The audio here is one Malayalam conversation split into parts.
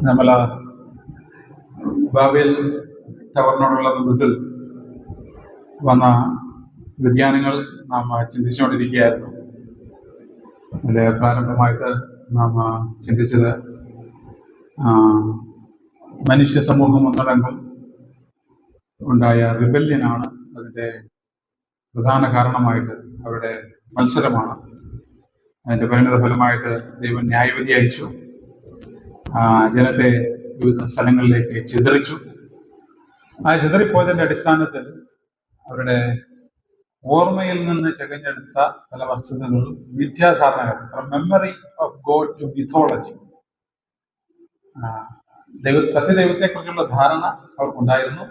നമ്മൾ ബാബേൽ ടവറിനോടുള്ള ബന്ധത്തിൽ വന്ന വ്യതിയാനങ്ങൾ നാം ചിന്തിച്ചുകൊണ്ടിരിക്കുകയായിരുന്നു. അതിൽ പ്രാരംഭമായിട്ട് നാം ചിന്തിച്ചത് മനുഷ്യ സമൂഹം ഒന്നടങ്കം ഉണ്ടായ റിബല്യനാണ് അതിൻ്റെ പ്രധാന കാരണമായിട്ട്. അവരുടെ മത്സരമാണ് അതിൻ്റെ പരിണിത ഫലമായിട്ട് ദൈവം ന്യായവിധി അയച്ചു. ജനത്തെ വിവിധ സ്ഥലങ്ങളിലേക്ക് ചിതറിച്ചു. ആ ചിതറിപ്പോയതിൻ്റെ അടിസ്ഥാനത്തിൽ അവരുടെ ഓർമ്മയിൽ നിന്ന് ചകഞ്ഞെടുത്ത പല വസ്തുതകളും മിഥ്യാധാരണകൾ, from memory of god to mythology, സത്യദൈവത്തെക്കുറിച്ചുള്ള ധാരണ അവർക്കുണ്ടായിരുന്നു.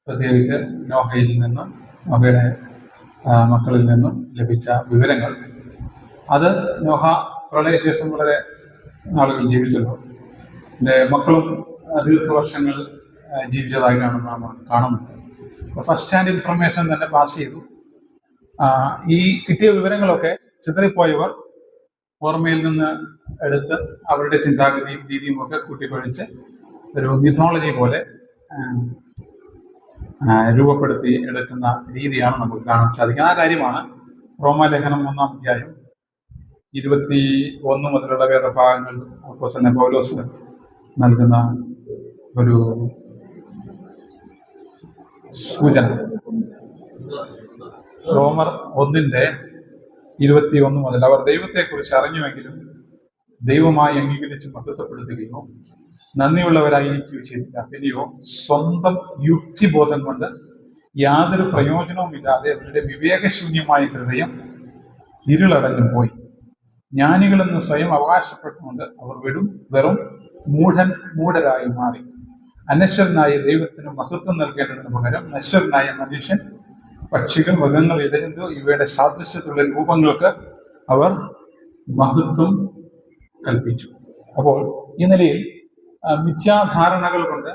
പ്രത്യേകിച്ച് നോഹയിൽ നിന്നും നോഹയുടെ മക്കളിൽ നിന്നും ലഭിച്ച വിവരങ്ങൾ. അത് നോഹ പ്രളയശേഷം വളരെ നാളുകൾ ജീവിച്ചല്ലോ. എൻ്റെ മക്കളും ദീർഘവർഷങ്ങൾ ജീവിച്ചതായിട്ടാണ് നാം കാണുന്നത്. ഫസ്റ്റ് ഹാൻഡ് ഇൻഫർമേഷൻ തന്നെ പാസ് ചെയ്തു. ഈ കിട്ടിയ വിവരങ്ങളൊക്കെ ചിതറിപ്പോയവർ ഓർമ്മയിൽ നിന്ന് എടുത്ത് അവരുടെ ചിന്താഗതിയും രീതിയും ഒക്കെ കൂട്ടിക്കൊഴിച്ച് ഒരു മിഥോളജി പോലെ രൂപപ്പെടുത്തി എടുക്കുന്ന രീതിയാണ് നമുക്ക് കാണാൻ സാധിക്കുക. ആ കാര്യമാണ് റോമാലേഖനം 1-ാം അധ്യായം 21 മുതലുള്ള വേദഭാഗങ്ങൾ അപ്പോസ്തലൻ പൗലോസ് നൽകുന്ന ഒരു സൂചന. റോമർ 1:21 മുതൽ, അവർ ദൈവത്തെക്കുറിച്ച് അറിഞ്ഞുവെങ്കിലും ദൈവമായി അംഗീകരിച്ച് മഹത്വപ്പെടുത്തുകയോ നന്ദിയുള്ളവരായിരിക്കുകയോ ചെയ്തില്ല. പിന്നെയോ സ്വന്തം യുക്തിബോധം കൊണ്ട് യാതൊരു പ്രയോജനവുമില്ലാതെ അവരുടെ വിവേകശൂന്യമായ ഹൃദയം ഇരുളടഞ്ഞു പോയി. ജ്ഞാനികളെന്ന് സ്വയം അവകാശപ്പെട്ടുകൊണ്ട് അവർ വെറും മൂഢരായി മാറി. അനശ്വരനായ ദൈവത്തിന് മഹത്വം നൽകേണ്ടതിന് പകരം നശ്വരനായ മനുഷ്യൻ, പക്ഷികൾ, മൃഗങ്ങൾ, ഇഴജന്തു ഇവയുടെ സാദൃശ്യത്തിലുള്ള രൂപങ്ങൾക്ക് അവർ മഹത്വം കൽപ്പിച്ചു. അപ്പോൾ ഈ നിലയിൽ മിഥ്യാധാരണകൾ കൊണ്ട്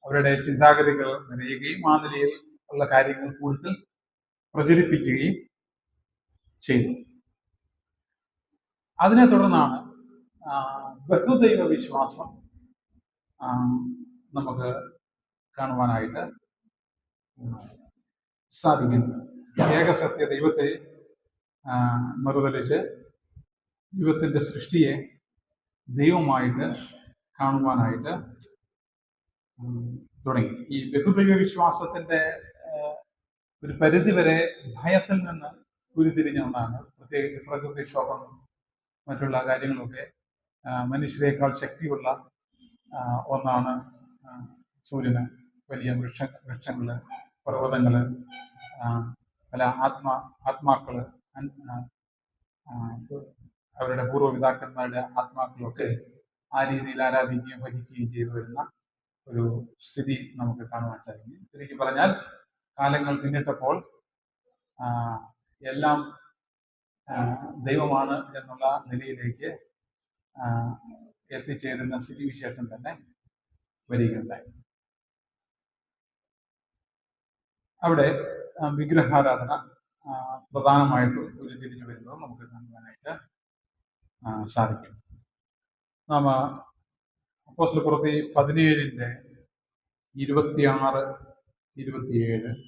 അവരുടെ ചിന്താഗതികൾ നിറയുകയും ആ നിലയിൽ ഉള്ള കാര്യങ്ങൾ കൂടുതൽ പ്രചരിപ്പിക്കുകയും ചെയ്തു. അതിനെ തുടർന്നാണ് ബഹുദൈവ വിശ്വാസം നമുക്ക് കാണുവാനായിട്ട് സാധിക്കുന്നത്. ഏകസത്യ ദൈവത്തെ മറുതലിച്ച് ദൈവത്തിൻ്റെ സൃഷ്ടിയെ ദൈവമായിട്ട് കാണുവാനായിട്ട് തുടങ്ങി. ഈ ബഹുദൈവ വിശ്വാസത്തിൻ്റെ ഒരു പരിധിവരെ ഭയത്തിൽ നിന്ന് ഉരുത്തിരിഞ്ഞ ഒന്നാണ്. പ്രത്യേകിച്ച് പ്രകൃതിക്ഷോഭം മറ്റുള്ള കാര്യങ്ങളൊക്കെ മനുഷ്യരെക്കാൾ ശക്തിയുള്ള ഒന്നാണ്. സൂര്യന്, വലിയ വൃക്ഷങ്ങള്, പർവ്വതങ്ങള്, പല ആത്മാക്കള്, അവരുടെ പൂർവ്വപിതാക്കന്മാരുടെ ആത്മാക്കളൊക്കെ ആ രീതിയിൽ ആരാധിക്കുകയും ഭജിക്കുകയും ചെയ്തു വരുന്ന ഒരു സ്ഥിതി നമുക്ക് കാണുവാൻ സാധിക്കും. ശരിക്കും പറഞ്ഞാൽ കാലങ്ങൾ പിന്നിട്ടപ്പോൾ എല്ലാം ദൈവമാണ് എന്നുള്ള നിലയിലേക്ക് എത്തിച്ചേരുന്ന സ്ഥിതിവിശേഷം തന്നെ വരികയുണ്ടായി. അവിടെ വിഗ്രഹാരാധന പ്രധാനമായിട്ടും ഉരുത്തിരിഞ്ഞു വരുന്നത് നമുക്ക് കാണുവാനായിട്ട് സാധിക്കും. നാം അപ്പോസ്തലപ്രവൃത്തി 17:26-27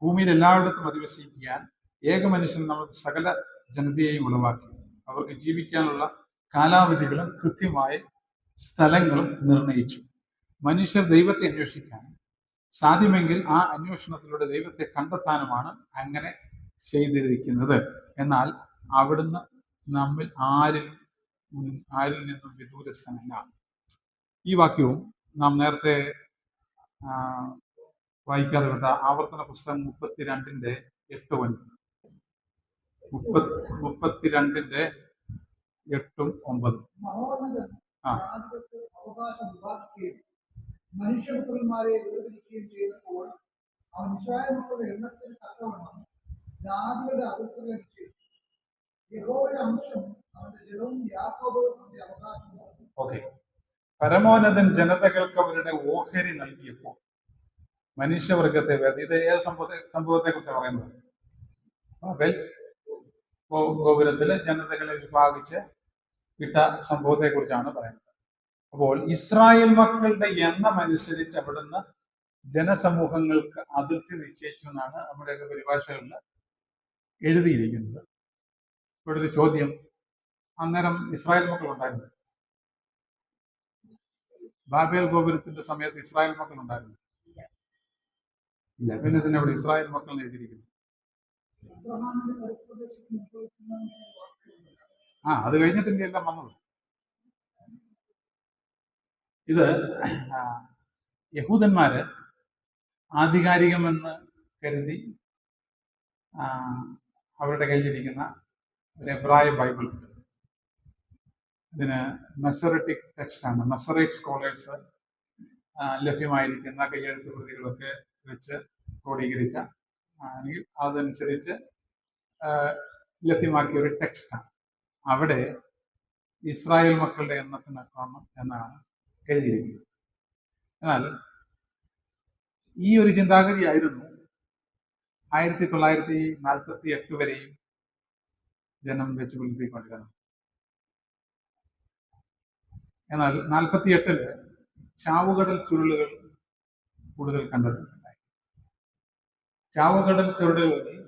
ഭൂമിയിൽ എല്ലായിടത്തും അധിവസിക്കാൻ ഏക മനുഷ്യൻ നമ്മൾ സകല ജനതയെയും ഉളവാക്കി അവർക്ക് ജീവിക്കാനുള്ള കാലാവധികളും കൃത്യമായ സ്ഥലങ്ങളും നിർണയിച്ചു. മനുഷ്യർ ദൈവത്തെ അന്വേഷിക്കാനും സാധ്യമെങ്കിൽ ആ അന്വേഷണത്തിലൂടെ ദൈവത്തെ കണ്ടെത്താനുമാണ് അങ്ങനെ ചെയ്തിരിക്കുന്നത്. എന്നാൽ അവിടുന്ന് നമ്മിൽ ആരിൽ നിന്നും വിദൂരസ്ഥനല്ല. ഈ വാക്യവും നാം നേരത്തെ വായിക്കാതെ വിട്ട ആവർത്തന പുസ്തകം 32:8-9 മനുഷ്യപുത്രന്മാരെ വേർതിരിക്കുകയും ചെയ്തപ്പോൾ അവൻ ഇസ്രായേൽ മക്കളുടെ എണ്ണത്തിന് തക്കവണ്ണം ജാതികളുടെ അതിർത്തികൾ നിശ്ചയിച്ചു. യഹോവയുടെ അംശം അവന്റെ ജനവും യാക്കോബ് അവന്റെ അവകാശവും. ഓക്കെ, പരമോന്നതൻ ജനതകൾക്ക് അവരുടെ ഓഹരി നൽകിയപ്പോൾ മനുഷ്യവർഗത്തെ ഇത് ഏത് സംഭവത്തെ കുറിച്ച് പറയുന്നത്? ബാബേൽ ഗോപുരത്തില് ജനതകളെ വിഭാഗിച്ച് വിട്ട സംഭവത്തെ കുറിച്ചാണ് പറയുന്നത്. അപ്പോൾ ഇസ്രായേൽ മക്കളുടെ എണ്ണം അനുസരിച്ച് അവിടുന്ന് ജനസമൂഹങ്ങൾക്ക് അതിർത്തി നിശ്ചയിച്ചു എന്നാണ് നമ്മുടെയൊക്കെ പരിഭാഷകളിൽ എഴുതിയിരിക്കുന്നത്. ഇവിടെ ഒരു ചോദ്യം, അന്നേരം ഇസ്രായേൽ മക്കൾ ഉണ്ടായിരുന്നു? ബാബേൽ ഗോപുരത്തിന്റെ സമയത്ത് ഇസ്രായേൽ മക്കൾ ഉണ്ടായിരുന്നു? ഇല്ല. പിന്നെ ഇതിനെ അവിടെ ഇസ്രായേൽ മക്കൾ എന്ന് എഴുതിയിരിക്കുന്നു. അബ്രഹാമിന്റെ പരിപ്രദേശത്ത് നിൽക്കുന്ന വാക്കുകളുണ്ട്. അത് കഴിഞ്ഞിട്ട് എല്ലാം വന്നത്. ഇത് യഹൂദന്മാര് ആധികാരികമെന്ന് കരുതി അവരുടെ കയ്യിലിരിക്കുന്ന ഒരു എബ്രായ ബൈബിൾ, ഇതിന് മെസോററ്റിക് ടെക്സ്റ്റാണ്. മെസോറൈറ്റ് സ്കോളേഴ്സ് ലഭ്യമായിരിക്കുന്ന കയ്യെഴുത്ത് പ്രതികളൊക്കെ വെച്ച് ക്രോഡീകരിച്ച അതനുസരിച്ച് ലഭ്യമാക്കിയ ഒരു ടെക്സ്റ്റാണ്. അവിടെ ഇസ്രായേൽ മക്കളുടെ എണ്ണത്തിനൊക്കണം എന്നാണ് എഴുതിയിരിക്കുന്നത്. എന്നാൽ ഈ ഒരു ചിന്താഗതിയായിരുന്നു 1948 വരെയും ജനം വെച്ച് പുലർത്തിക്കൊണ്ടിരുന്നത്. എന്നാൽ 48-ല് ചാവുകടൽ ചുരുളുകൾ കൂടുതൽ കണ്ടെത്തുന്നുണ്ടായി. ചാവുകടൽ ചുരുളുകളിൽ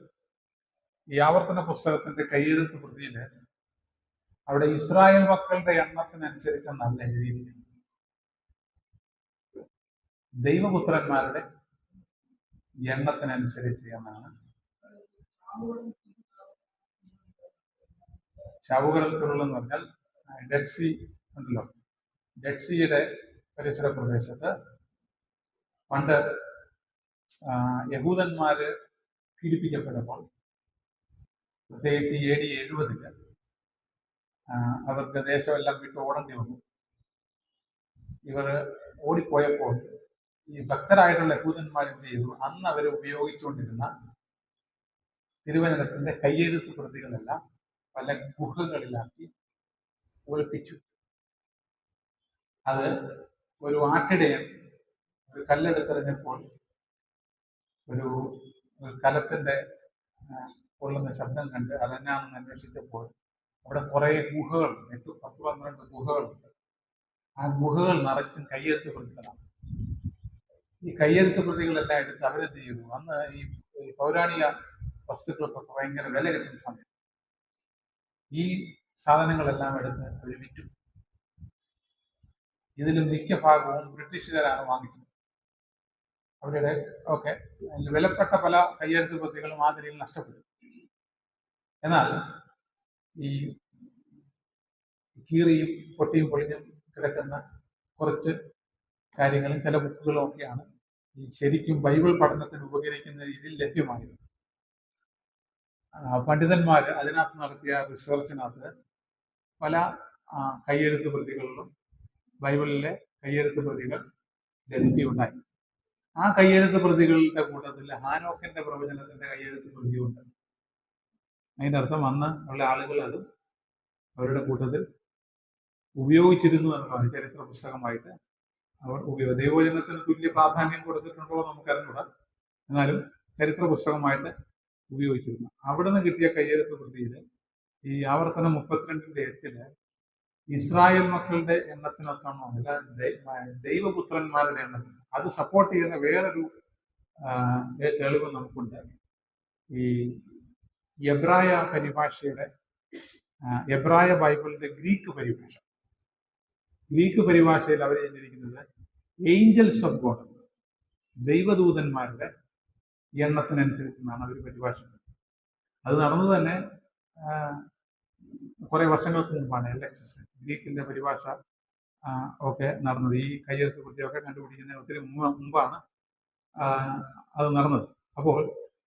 ഈ ആവർത്തന പുസ്തകത്തിന്റെ കയ്യെഴുത്ത് പ്രതിയില് അവിടെ ഇസ്രായേൽ മക്കളുടെ എണ്ണത്തിനനുസരിച്ചെന്നല്ല എഴുതിയിരിക്കുന്നത്, ദൈവപുത്രന്മാരുടെ എണ്ണത്തിനനുസരിച്ച് എന്നാണ്. ചാവുകടൽ ചുരുൾ എന്ന് പറഞ്ഞാൽ ഡെഡ് സീ ഉണ്ടല്ലോ, ഡെഡ് സീയുടെ പരിസര പ്രദേശത്ത് പണ്ട് യഹൂദന്മാര് പീഡിപ്പിക്കപ്പെട്ടപ്പോൾ, പ്രത്യേകിച്ച് AD 70-ല് അവർക്ക് ദേശമെല്ലാം വിട്ട് ഓടേണ്ടി വന്നു. ഇവർ ഓടിപ്പോയപ്പോൾ ഈ ഭക്തരായിട്ടുള്ള യഹൂദന്മാർ എന്ത് ചെയ്തു? അന്ന് അവർ ഉപയോഗിച്ചുകൊണ്ടിരുന്ന തിരുവചനത്തിന്റെ കയ്യെഴുത്ത് പ്രതികളെല്ലാം പല ഗുഹകളിലാക്കി ഒളിപ്പിച്ചു. അത് ഒരു ആട്ടിടയൻ ഒരു കല്ലെടുത്തെറിഞ്ഞപ്പോൾ ഒരു കലത്തിന്റെ കൊള്ളുന്ന ശബ്ദം കണ്ട് അതെന്നാണെന്ന് അന്വേഷിച്ചപ്പോൾ അവിടെ കുറെ ഗുഹകൾ, 10-12 ഗുഹകളുണ്ട്. ആ ഗുഹകൾ നിറച്ചും കയ്യെഴുത്ത് പ്രതികളാണ്. ഈ കയ്യെഴുത്ത് പ്രതികളെല്ലാം എടുത്ത് അവരെന്ത് ചെയ്തു? അന്ന് ഈ പൗരാണിക വസ്തുക്കൾക്കൊക്കെ ഭയങ്കര വില കിട്ടുന്ന സമയം ഈ സാധനങ്ങളെല്ലാം എടുത്ത് അവർ വിറ്റു. ഇതിൽ മിക്ക ഭാഗവും ബ്രിട്ടീഷുകാരാണ് വാങ്ങിച്ചത്. അവരുടെ വിലപ്പെട്ട പല കയ്യെഴുത്ത് പ്രതികളും ആ നിലയിൽ നഷ്ടപ്പെട്ടു. എന്നാൽ ഈ കീറിയും പൊട്ടിയും പൊളിഞ്ഞും കിടക്കുന്ന കുറച്ച് കാര്യങ്ങളും ചില ബുക്കുകളും ഒക്കെയാണ് ഈ ശരിക്കും ബൈബിൾ പഠനത്തിന് ഉപകരിക്കുന്ന രീതിയിൽ ലഭ്യമായത്. പണ്ഡിതന്മാർ അതിനകത്ത് നടത്തിയ റിസർച്ചിനകത്ത് പല കയ്യെഴുത്ത് പ്രതികളിലും ബൈബിളിലെ കയ്യെഴുത്ത് പ്രതികൾ ലഭിക്കുകയുണ്ടായി. ആ കയ്യെഴുത്ത് പ്രതികളുടെ കൂട്ടത്തിൽ ഹാനോക്കിന്റെ പ്രവചനത്തിന്റെ കയ്യെഴുത്ത് പ്രതിയുണ്ട്. അതിന്റെ അർത്ഥം അന്ന് ഉള്ള ആളുകൾ അത് അവരുടെ കൂട്ടത്തിൽ ഉപയോഗിച്ചിരുന്നു എന്നതാണ്. ചരിത്ര പുസ്തകമായിട്ട് അവർ ദൈവവചനത്തിന് തുല്യ പ്രാധാന്യം കൊടുത്തിട്ടുണ്ടോ നമുക്കറിഞ്ഞൂടാ, എന്നാലും ചരിത്ര പുസ്തകമായിട്ട് ഉപയോഗിച്ചിരുന്നു. അവിടെ നിന്ന് കിട്ടിയ കയ്യെഴുത്ത് പ്രതിയിൽ ഈ ആവർത്തനം 32:8 ഇസ്രായേൽ മക്കളുടെ എണ്ണത്തിനൊത്തണോ അല്ല ദൈവപുത്രന്മാരുടെ എണ്ണത്തിന് അത് സപ്പോർട്ട് ചെയ്യുന്ന വേറൊരു തെളിവ് നമുക്കുണ്ട്. ഈ എബ്രായ പരിഭാഷയുടെ എബ്രായ ബൈബിളിന്റെ ഗ്രീക്ക് പരിഭാഷയിൽ അവർ ചെയ്തിരിക്കുന്നത് ഏഞ്ചൽസ് ഓഫ് ഗോഡ്, ദൈവദൂതന്മാരുടെ എണ്ണത്തിനനുസരിച്ചെന്നാണ് അവർ പരിഭാഷിക്കുന്നത്. അത് നടന്നത് തന്നെ കുറെ വർഷങ്ങൾക്ക് മുമ്പാണ്. LXS ഗ്രീക്കിന്റെ പരിഭാഷ ഒക്കെ നടന്നത്. ഈ കയ്യെഴുത്ത് കൃത്യമൊക്കെ കണ്ടുപിടിക്കുന്നതിന് ഒത്തിരി മുമ്പാണ് അത് നടന്നത്. അപ്പോൾ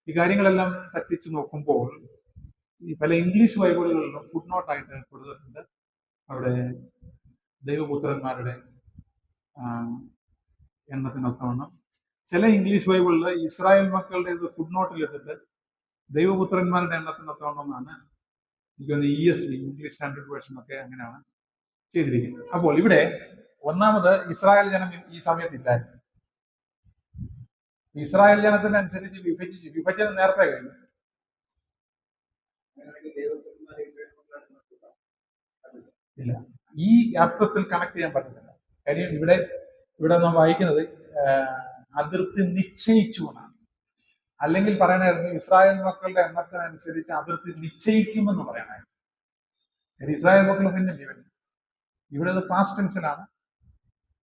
ഈ കാര്യങ്ങളെല്ലാം തട്ടിച്ചു നോക്കുമ്പോൾ ഈ പല ഇംഗ്ലീഷ് ബൈബിളുകളിലും ഫുട് നോട്ടായിട്ട് കൊടുത്തിട്ടുണ്ട് അവിടെ ദൈവപുത്രന്മാരുടെ എണ്ണത്തിനൊത്തവണ്ണം. ചില ഇംഗ്ലീഷ് ബൈബിളിൽ ഇസ്രായേൽ മക്കളുടെ ഇത് ഫുട് നോട്ടിലിട്ടിട്ട് ദൈവപുത്രന്മാരുടെ എണ്ണത്തിനൊത്തവണ്ണം എന്നാണ് എനിക്കൊന്ന് ESV ഇംഗ്ലീഷ് സ്റ്റാൻഡേർഡ് വേർഷൻ ഒക്കെ അങ്ങനെയാണ് ചെയ്തിരിക്കുന്നത്. അപ്പോൾ ഇവിടെ ഒന്നാമത് ഇസ്രായേൽ ജനം ഈ സമയത്ത് ഇല്ലായിരുന്നു. ഇസ്രായേൽ ജനത്തിനനുസരിച്ച് വിഭജനം നേരത്തെ കഴിഞ്ഞു. ഇല്ല, ഈ അർത്ഥത്തിൽ കണക്ട് ചെയ്യാൻ പറ്റത്തില്ല. കാര്യം ഇവിടെ നാം വായിക്കുന്നത് അതിർത്തി നിശ്ചയിച്ചു എന്നാണ്. അല്ലെങ്കിൽ പറയണായിരുന്നു ഇസ്രായേൽ മക്കളുടെ എണ്ണത്തിനനുസരിച്ച് അതിർത്തി നിശ്ചയിക്കുമെന്ന് പറയണായിരുന്നു. ഇസ്രായേൽ മക്കൾ പിന്നെ ജീവൻ ഇവിടെ അത് പാസ്റ്റ് ടെൻസിലാണ്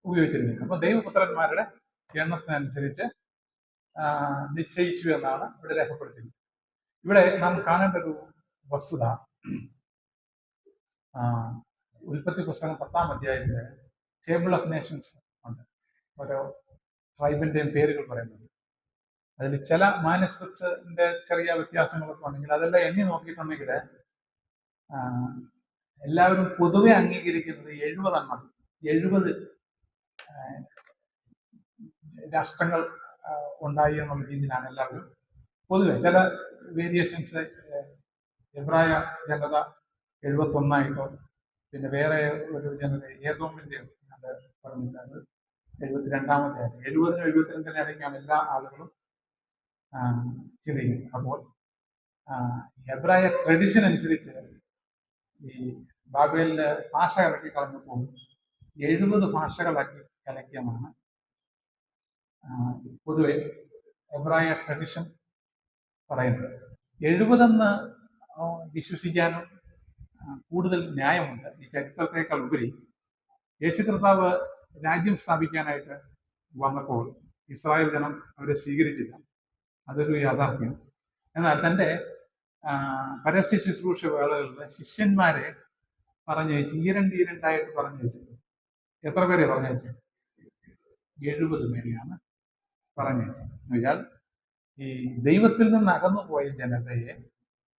ഉപയോഗിച്ചിരിക്കുന്നത്. അപ്പൊ ദൈവപുത്രന്മാരുടെ എണ്ണത്തിനനുസരിച്ച് നിശ്ചയിച്ചു എന്നാണ് ഇവിടെ രേഖപ്പെടുത്തിയിരിക്കുന്നത്. ഇവിടെ നാം കാണേണ്ട ഒരു വസ്തുത, ഉൽപ്പത്തി പുസ്തകം 10-ാം അധ്യായത്തില് ടേബിൾ ഓഫ് നേഷൻസ് ഉണ്ട്. ഓരോ ട്രൈബിന്റെയും പേരുകൾ പറയുന്നുണ്ട്. അതിൽ ചില മാനുസ്ക്രിപ്റ്റ്സിന്റെ ചെറിയ വ്യത്യാസങ്ങളൊക്കെ ഉണ്ടെങ്കിൽ അതെല്ലാം എണ്ണി നോക്കിയിട്ടുണ്ടെങ്കിൽ എല്ലാവരും പൊതുവെ അംഗീകരിക്കുന്നത് 70 രാഷ്ട്രങ്ങൾ ഉണ്ടായി എന്നുള്ള രീതിയിലാണ് എല്ലാവരും പൊതുവെ. ചില വേരിയേഷൻസ് എബ്രായ ജനത 71ആയിട്ടോ, പിന്നെ വേറെ ഒരു ജനത ഏതോമിന്റെ അത് പറഞ്ഞിട്ടാണ് 72-ാമത്തെ 70-നും 72-നും ഇടയ്ക്കാണ് എല്ലാ ആളുകളും ചിന്തിക്കുന്നത്. അപ്പോൾ എബ്രായ ട്രഡിഷൻ അനുസരിച്ച് ഈ ബാബേലിന്റെ ഭാഷ കലക്കി കളഞ്ഞപ്പോൾ 70 ഭാഷകളാക്കി കലക്കിയമാണ് പൊതുവെ എബ്രായ ട്രഡിഷൻ പറയുന്നത്. 70 വിശ്വസിക്കാനും കൂടുതൽ ന്യായമുണ്ട്. ഈ ചരിത്രത്തെക്കാൾ ഉപരി യേശു കർത്താവ് രാജ്യം സ്ഥാപിക്കാനായിട്ട് വന്നപ്പോൾ ഇസ്രായേൽ ജനം അവരെ സ്വീകരിച്ചില്ല. അതൊരു യാഥാർത്ഥ്യം. എന്നാൽ തൻ്റെ പരസ്യ ശുശ്രൂഷ വേളകളിൽ ശിഷ്യന്മാരെ പറഞ്ഞയച്ചു, ഈരണ്ടായിട്ട് പറഞ്ഞയച്ചു. എത്ര പേരെ പറഞ്ഞയച്ചു? 70 പേരെയാണ് പറഞ്ഞയച്ചത്. എന്നുവെച്ചാൽ ഈ ദൈവത്തിൽ നിന്ന് അകന്നുപോയ ജനതയെ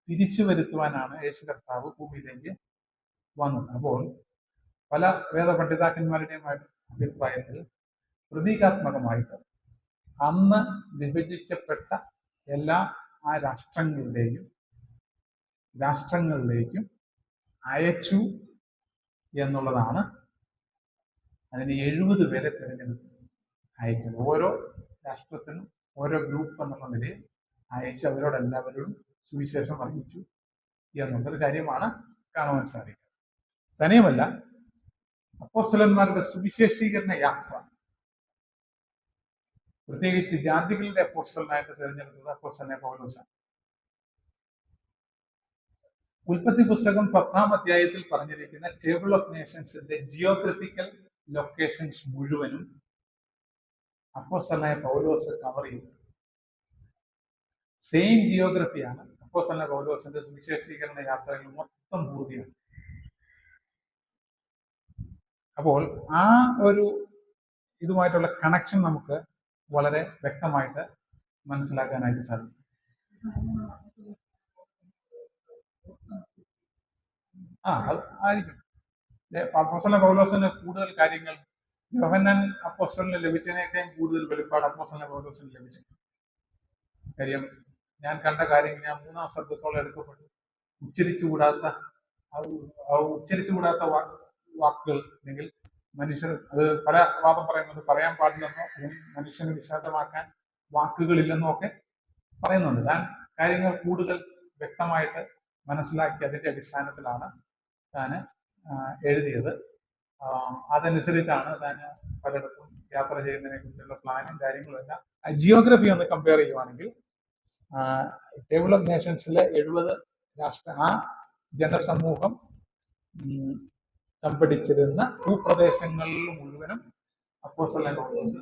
തിരിച്ചു വരുത്തുവാനാണ് യേശു കർത്താവ് ഭൂമിയിലേക്ക് വന്നത്. അപ്പോൾ പല വേദപണ്ഡിതാക്കന്മാരുടെയും അഭിപ്രായത്തിൽ പ്രതീകാത്മകമായിട്ട് അന്ന് വിഭജിക്കപ്പെട്ട എല്ലാ ആ രാഷ്ട്രങ്ങളിലേക്കും അയച്ചു എന്നുള്ളതാണ്. അതിന് 70 പേരെ തിരഞ്ഞെടുത്ത് അയച്ചത്. ഓരോ രാഷ്ട്രത്തിനും ഓരോ ഗ്രൂപ്പ് എന്നുള്ള നിലയിൽ അയച്ച് അവരോടെല്ലാവരോടും സുവിശേഷം അറിയിച്ചു എന്നുള്ളൊരു കാര്യമാണ് കാണുവാൻ സാധിക്കുന്നത്. തന്നെയുമല്ല, അപ്പോസ്തലന്മാരുടെ സുവിശേഷീകരണ യാത്ര, പ്രത്യേകിച്ച് ജാതികളുടെ അപ്പോസ്തലനായിട്ട് തിരഞ്ഞെടുത്തത് അപ്പോസ്തലനായ പൗലോസാണ്. ഉൽപ്പത്തി പുസ്തകം 10-ാം അധ്യായത്തിൽ പറഞ്ഞിരിക്കുന്ന ടേബിൾ ഓഫ് നേഷൻസിന്റെ ജിയോഗ്രഫിക്കൽ ലൊക്കേഷൻസ് മുഴുവനും അപ്പോസ്തലനായ പൗലോസ് കവർ ചെയ്തു. സെയിം ജിയോഗ്രഫിയാണ് അപ്പോസ്തലനായ പൗലോസിന്റെ സുവിശേഷീകരണ യാത്രകൾ മൊത്തം പൂർത്തിയാണ്. അപ്പോൾ ആ ഒരു ഇതുമായിട്ടുള്ള കണക്ഷൻ നമുക്ക് വളരെ വ്യക്തമായിട്ട് മനസ്സിലാക്കാനായിട്ട് സാധിക്കും. അത് ആയിരിക്കും. അപ്പോസ്തലനായ പൗലോസിന് കൂടുതൽ കാര്യങ്ങൾ യോഹന്നാൻ അപ്പോസ്തലന് ലഭിച്ചതിനേക്കാൾ കൂടുതൽ വെളിപ്പാട് അപ്പോസ്തലനായ പൗലോസിന് ലഭിച്ചു. കാര്യം, ഞാൻ കണ്ട കാര്യങ്ങൾ ഞാൻ 3-ാം സർഗ്ഗത്തോളം എടുക്കപ്പെട്ടു. ഉച്ചരിച്ചുകൂടാത്ത വാക്കുകൾ, അല്ലെങ്കിൽ മനുഷ്യർ അത് പല വാദം പറയുന്നുണ്ട്, പറയാൻ പാടില്ലെന്നോ അല്ലെങ്കിൽ മനുഷ്യന് വിശാദമാക്കാൻ വാക്കുകളില്ലെന്നോ ഒക്കെ പറയുന്നുണ്ട്. താൻ കാര്യങ്ങൾ കൂടുതൽ വ്യക്തമായിട്ട് മനസ്സിലാക്കി അതിന്റെ അടിസ്ഥാനത്തിലാണ് താൻ എഴുതിയത്. അതനുസരിച്ചാണ് താൻ പലയിടത്തും യാത്ര ചെയ്യുന്നതിനെ കുറിച്ചുള്ള പ്ലാനും കാര്യങ്ങളും എല്ലാം. ജിയോഗ്രഫി ഒന്ന് കമ്പയർ ചെയ്യുവാണെങ്കിൽ ടേബിൾ ഓഫ് നേഷൻസിലെ 70 ആ ജനസമൂഹം തമ്പടിച്ചിരുന്ന ഭൂപ്രദേശങ്ങളിൽ മുഴുവനും അപ്പോസ്തലനായ പൗലോസ്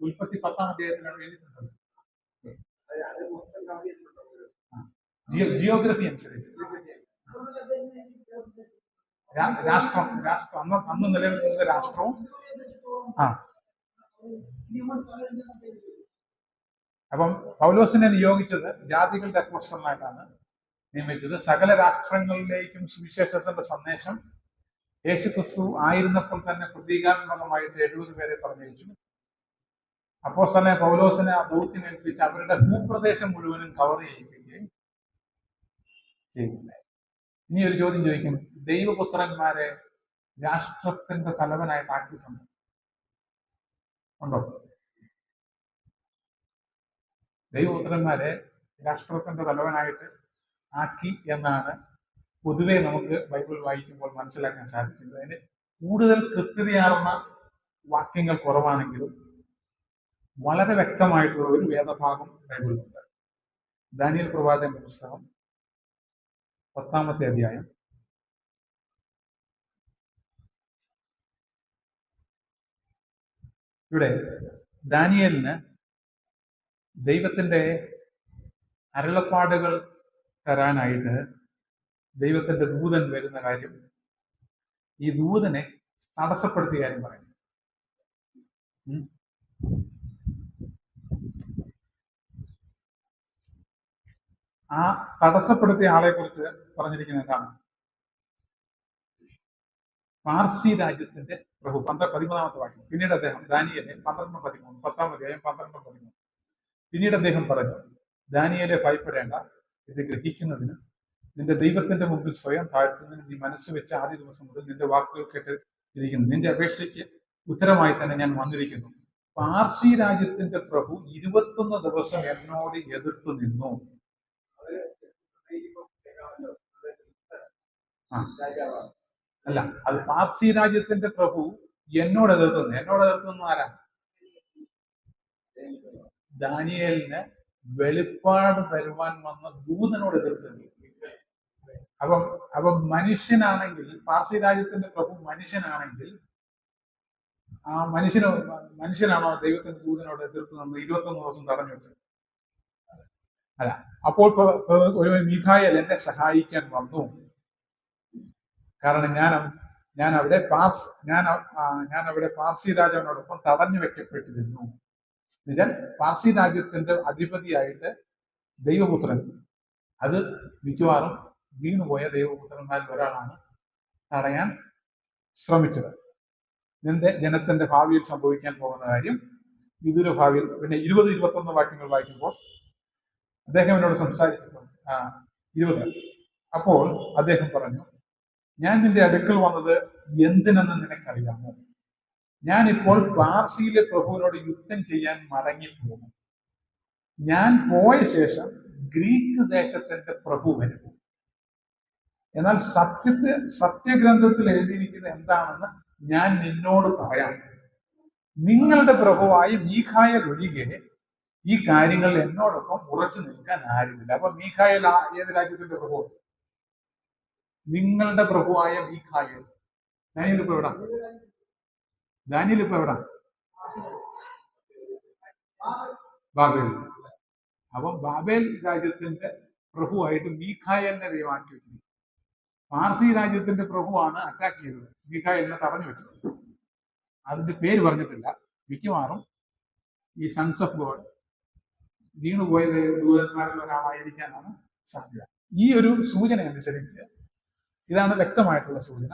ഉൽപ്പത്തി 10-ാം അധ്യായത്തിലാണ് എഴുതിയിട്ടുള്ളത്. ജിയോഗ്രഫി അനുസരിച്ച് രാഷ്ട്രം അന്ന് നിലനിൽക്കുന്ന രാഷ്ട്രവും അപ്പം പൗലോസിനെ നിയോഗിച്ചത് ജാതികളുടെ അപ്പോസ്തലനായിട്ടാണ് നിയമിച്ചത്. സകല രാഷ്ട്രങ്ങളിലേക്കും സുവിശേഷത്തിന്റെ സന്ദേശം യേശുക്രിസ്തു ആയിരുന്നപ്പോൾ തന്നെ പ്രതീകാത്മകമായിട്ട് 70 പേരെ പറഞ്ഞയച്ചു. അപ്പോസ്തലനായ പൗലോസിനെ ആ ദൗത്യം ഏൽപ്പിച്ച് അവരുടെ ഭൂപ്രദേശം മുഴുവനും കവർ ചെയ്യിപ്പിക്കുകയും ചെയ്യുന്നില്ല. ഇനി ഒരു ചോദ്യം ചോദിക്കും, ദൈവപുത്രന്മാരെ രാഷ്ട്രത്തിന്റെ തലവനായിട്ട് ആക്കിയിട്ടുണ്ടോ? ഉണ്ടോ? ദൈവപുത്രന്മാരെ രാഷ്ട്രത്തിന്റെ തലവനായിട്ട് ആക്കി എന്നാണ് പൊതുവെ നമുക്ക് ബൈബിൾ വായിക്കുമ്പോൾ മനസ്സിലാക്കാൻ സാധിക്കുന്നത്. അതിന് കൂടുതൽ കൃത്യതയാർന്ന വാക്യങ്ങൾ കുറവാണെങ്കിലും വളരെ വ്യക്തമായിട്ടുള്ള ഒരു വേദഭാഗം ബൈബിളിലുണ്ട്. ദാനിയേൽ പ്രവാചകന്റെ പുസ്തകം 10-ാമത്തെ അധ്യായം ഇവിടെ ദാനിയേലിന് ദൈവത്തിന്റെ അരുളപ്പാടുകൾ തരാനായിട്ട് ദൈവത്തിന്റെ ദൂതൻ വരുന്ന കാര്യം, ഈ ദൂതനെ തടസ്സപ്പെടുത്തിയ കാര്യം പറയുന്നു. ആ തടസ്സപ്പെടുത്തിയ ആളെ കുറിച്ച് പറഞ്ഞിരിക്കുന്നത് എന്താണ്? പാർസി രാജ്യത്തിന്റെ പ്രഭു. 13-ാമത്തെ വാക്യം. പിന്നീട് അദ്ദേഹം ദാനിയേലെ 12-13, 10-ാം അധ്യായം 12-13. പിന്നീട് അദ്ദേഹം പറഞ്ഞു, ദാനിയേലെ ഭയപ്പെടേണ്ട, ഇത് ഗ്രഹിക്കുന്നതിന് നിന്റെ ദൈവത്തിന്റെ മുമ്പിൽ സ്വയം താഴ്ത്തുന്നതിന് നീ മനസ്സ് വെച്ച് ആദ്യ ദിവസം മുതൽ നിന്റെ വാക്കുകൾ കേട്ട് ഇരിക്കുന്നു. നിന്റെ അപേക്ഷയ്ക്ക് ഉത്തരമായി തന്നെ ഞാൻ വന്നിരിക്കുന്നു. പാർസി രാജ്യത്തിന്റെ പ്രഭു 21 ദിവസം എന്നോട് എതിർത്തു നിന്നു. അല്ല, അത് പാർസി രാജ്യത്തിന്റെ പ്രഭു എന്നോട് എതിർത്തുന്നു. എന്നോട് എതിർത്തുന്നു ആരാ? ദാനിയേലിന് വെളിപ്പാട് തരുവാൻ വന്ന ദൂതനോട് എതിർത്തുന്നു. അപ്പം മനുഷ്യനാണെങ്കിൽ, പാർസി രാജ്യത്തിന്റെ പ്രഭു മനുഷ്യനാണെങ്കിൽ, ആ മനുഷ്യനാണോ ദൈവത്തിന്റെ ദൂതനോട് എതിർത്ത് നിന്ന് 21 ദിവസം തടഞ്ഞു വെച്ചത്? അല്ല. അപ്പോൾ ഒരു മീഖായേൽ എന്നെ സഹായിക്കാൻ വന്നു. കാരണം ഞാൻ അവിടെ പാർസി രാജാവിനോടൊപ്പം തടഞ്ഞു വെക്കപ്പെട്ടിരുന്നു. എന്നുവെച്ചാൽ പാർസി രാജ്യത്തിന്റെ അധിപതിയായിട്ട് ദൈവപുത്രൻ, അത് മിക്കവാറും വീണുപോയ ദൈവപുത്രന്മാരിൽ ഒരാളാണ്, തടയാൻ ശ്രമിച്ചത്. നിന്റെ ജനത്തിന്റെ ഭാവിയിൽ സംഭവിക്കാൻ പോകുന്ന കാര്യം വിദൂര ഭാവിയിൽ. പിന്നെ 20-21 വാക്യങ്ങൾ വായിക്കുമ്പോൾ അദ്ദേഹം എന്നോട് സംസാരിച്ചപ്പോൾ 20. അപ്പോൾ അദ്ദേഹം പറഞ്ഞു, ഞാൻ നിന്റെ അടുക്കൽ വന്നത് എന്തിനെന്ന് നിനക്കറിയാമോ? ഞാനിപ്പോൾ പാർസിയിലെ പ്രഭുവിനോട് യുദ്ധം ചെയ്യാൻ മടങ്ങിപ്പോകും. ഞാൻ പോയ ശേഷം ഗ്രീക്ക് ദേശത്തിന്റെ പ്രഭു വരും. എന്നാൽ സത്യഗ്രന്ഥത്തിൽ എഴുതിയിരിക്കുന്നത് എന്താണെന്ന് ഞാൻ നിന്നോട് പറയാം. നിങ്ങളുടെ പ്രഭുവായ മീഖായേൽ ഒഴികെ ഈ കാര്യങ്ങൾ എന്നോടൊപ്പം ഉറച്ചു നിൽക്കാൻ ആരുമില്ല. അപ്പൊ മീഖായേൽ ഏത് രാജ്യത്തിന്റെ പ്രഭു? നിങ്ങളുടെ പ്രഭുവായ മീഖായേൽ. ദാനിയേൽ ഇപ്പൊ എവിടാ? ബാബേൽ. അപ്പൊ ബാബേൽ രാജ്യത്തിന്റെ പ്രഭുവായിട്ട് മീഖായേലിനെ ദൈവമാക്കി വെച്ചിരിക്കും. പാർസി രാജ്യത്തിന്റെ പ്രഭുവാണ് അറ്റാക്ക് ചെയ്തത്, മീഖായേലിനെ തടഞ്ഞു വെച്ചത്. അതിന്റെ പേര് പറഞ്ഞിട്ടില്ല. മിക്കവാറും ഈ സൺസ് ഓഫ് ഗോഡ് വീണുപോയ ദൂതന്മാരിൽ ഒരാളായിരിക്കാനാണ് സാധ്യത. ഈ ഒരു സൂചന അനുസരിച്ച് ഇതാണ് വ്യക്തമായിട്ടുള്ള സൂചന.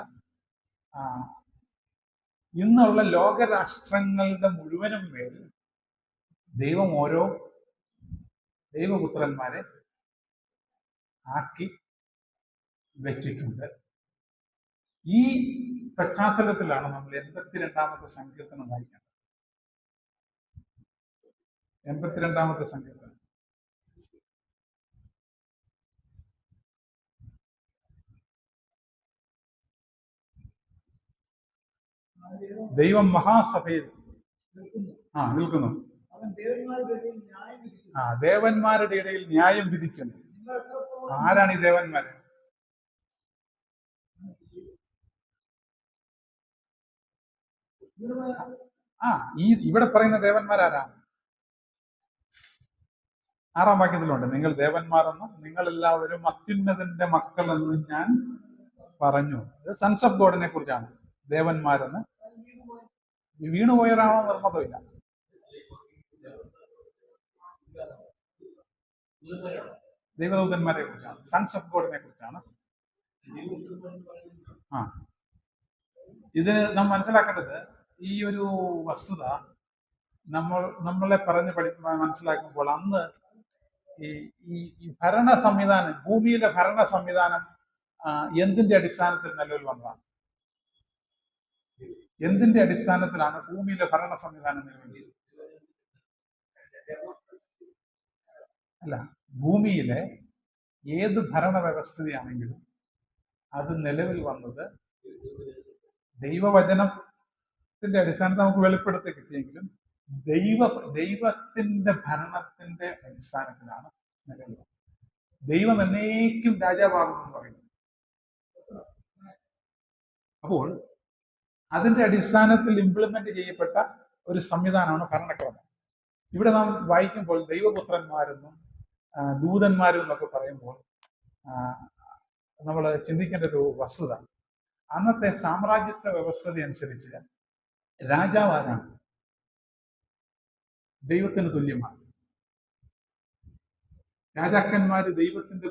ഇന്നുള്ള ലോകരാഷ്ട്രങ്ങളുടെ മുഴുവനും മേൽ ദൈവം ഓരോ ദൈവപുത്രന്മാരെ ആക്കി വെച്ചിട്ടുണ്ട്. ഈ പശ്ചാത്തലത്തിലാണ് നമ്മൾ 82-ാമത്തെ സങ്കീർത്തനം വായിക്കേണ്ടത്. 82-ാമത്തെ സങ്കീർത്തനം. ദൈവം മഹാസഭയിൽ നിൽക്കുന്നു. ദേവന്മാരുടെ ഇടയിൽ ന്യായം വിധിക്കുന്നു. ആരാണ് ഈ ദേവന്മാര്? ഇവിടെ പറയുന്ന ദേവന്മാരാരാ? 6-ാം വാക്യത്തിലുണ്ട്, നിങ്ങൾ ദേവന്മാരെന്നും നിങ്ങൾ എല്ലാവരും അത്യുന്നതന്റെ മക്കളെന്നും ഞാൻ പറഞ്ഞു. ഇത് സൺസ് ഓഫ് ഗോഡിനെ കുറിച്ചാണ്. ദേവന്മാരെന്ന് വീണുപോയവരാണോ നിർമ്മതമില്ല. ദൈവദൂതന്മാരെ കുറിച്ചാണ്, സൺസ് ഓഫ് ഗോഡിനെ കുറിച്ചാണ്. ഇതിന് നാം മനസ്സിലാക്കേണ്ടത്, ഈ ഒരു വസ്തുത നമ്മളെ പറഞ്ഞ് മനസ്സിലാക്കുമ്പോൾ, അന്ന് ഈ ഭരണ സംവിധാനം, ഭൂമിയിലെ ഭരണ സംവിധാനം എന്തിന്റെ അടിസ്ഥാനത്തിൽ നിലവിൽ വന്നതാണ്? എന്തിന്റെ അടിസ്ഥാനത്തിലാണ് ഭൂമിയിലെ ഭരണ സംവിധാനം നിലവിൽ? അല്ല, ഭൂമിയിലെ ഏത് ഭരണ വ്യവസ്ഥയാണെങ്കിലും അത് നിലവിൽ വന്നത് ദൈവവചനത്തിന്റെ അടിസ്ഥാനത്തിൽ നമുക്ക് വെളിപ്പെടുത്തി കിട്ടിയെങ്കിലും ദൈവ ദൈവത്തിന്റെ ഭരണത്തിന്റെ അടിസ്ഥാനത്തിലാണ് നിലവിൽ വന്നത്. ദൈവം എന്നേക്കും രാജാവാകുമെന്ന് പറയുന്നു. അപ്പോൾ അതിന്റെ അടിസ്ഥാനത്തിൽ ഇംപ്ലിമെന്റ് ചെയ്യപ്പെട്ട ഒരു സംവിധാനമാണ് ഭരണക്രമം. ഇവിടെ നാം വായിക്കുമ്പോൾ ദൈവപുത്രന്മാരെന്നും ദൂതന്മാരും എന്നൊക്കെ പറയുമ്പോൾ നമ്മൾ ചിന്തിക്കേണ്ട ഒരു വസ്തുത, അന്നത്തെ സാമ്രാജ്യത്വ വ്യവസ്ഥത അനുസരിച്ച് രാജാവ് ആരാണ്? ദൈവത്തിന് തുല്യമാണ്. രാജാക്കന്മാര് ദൈവത്തിന്റെ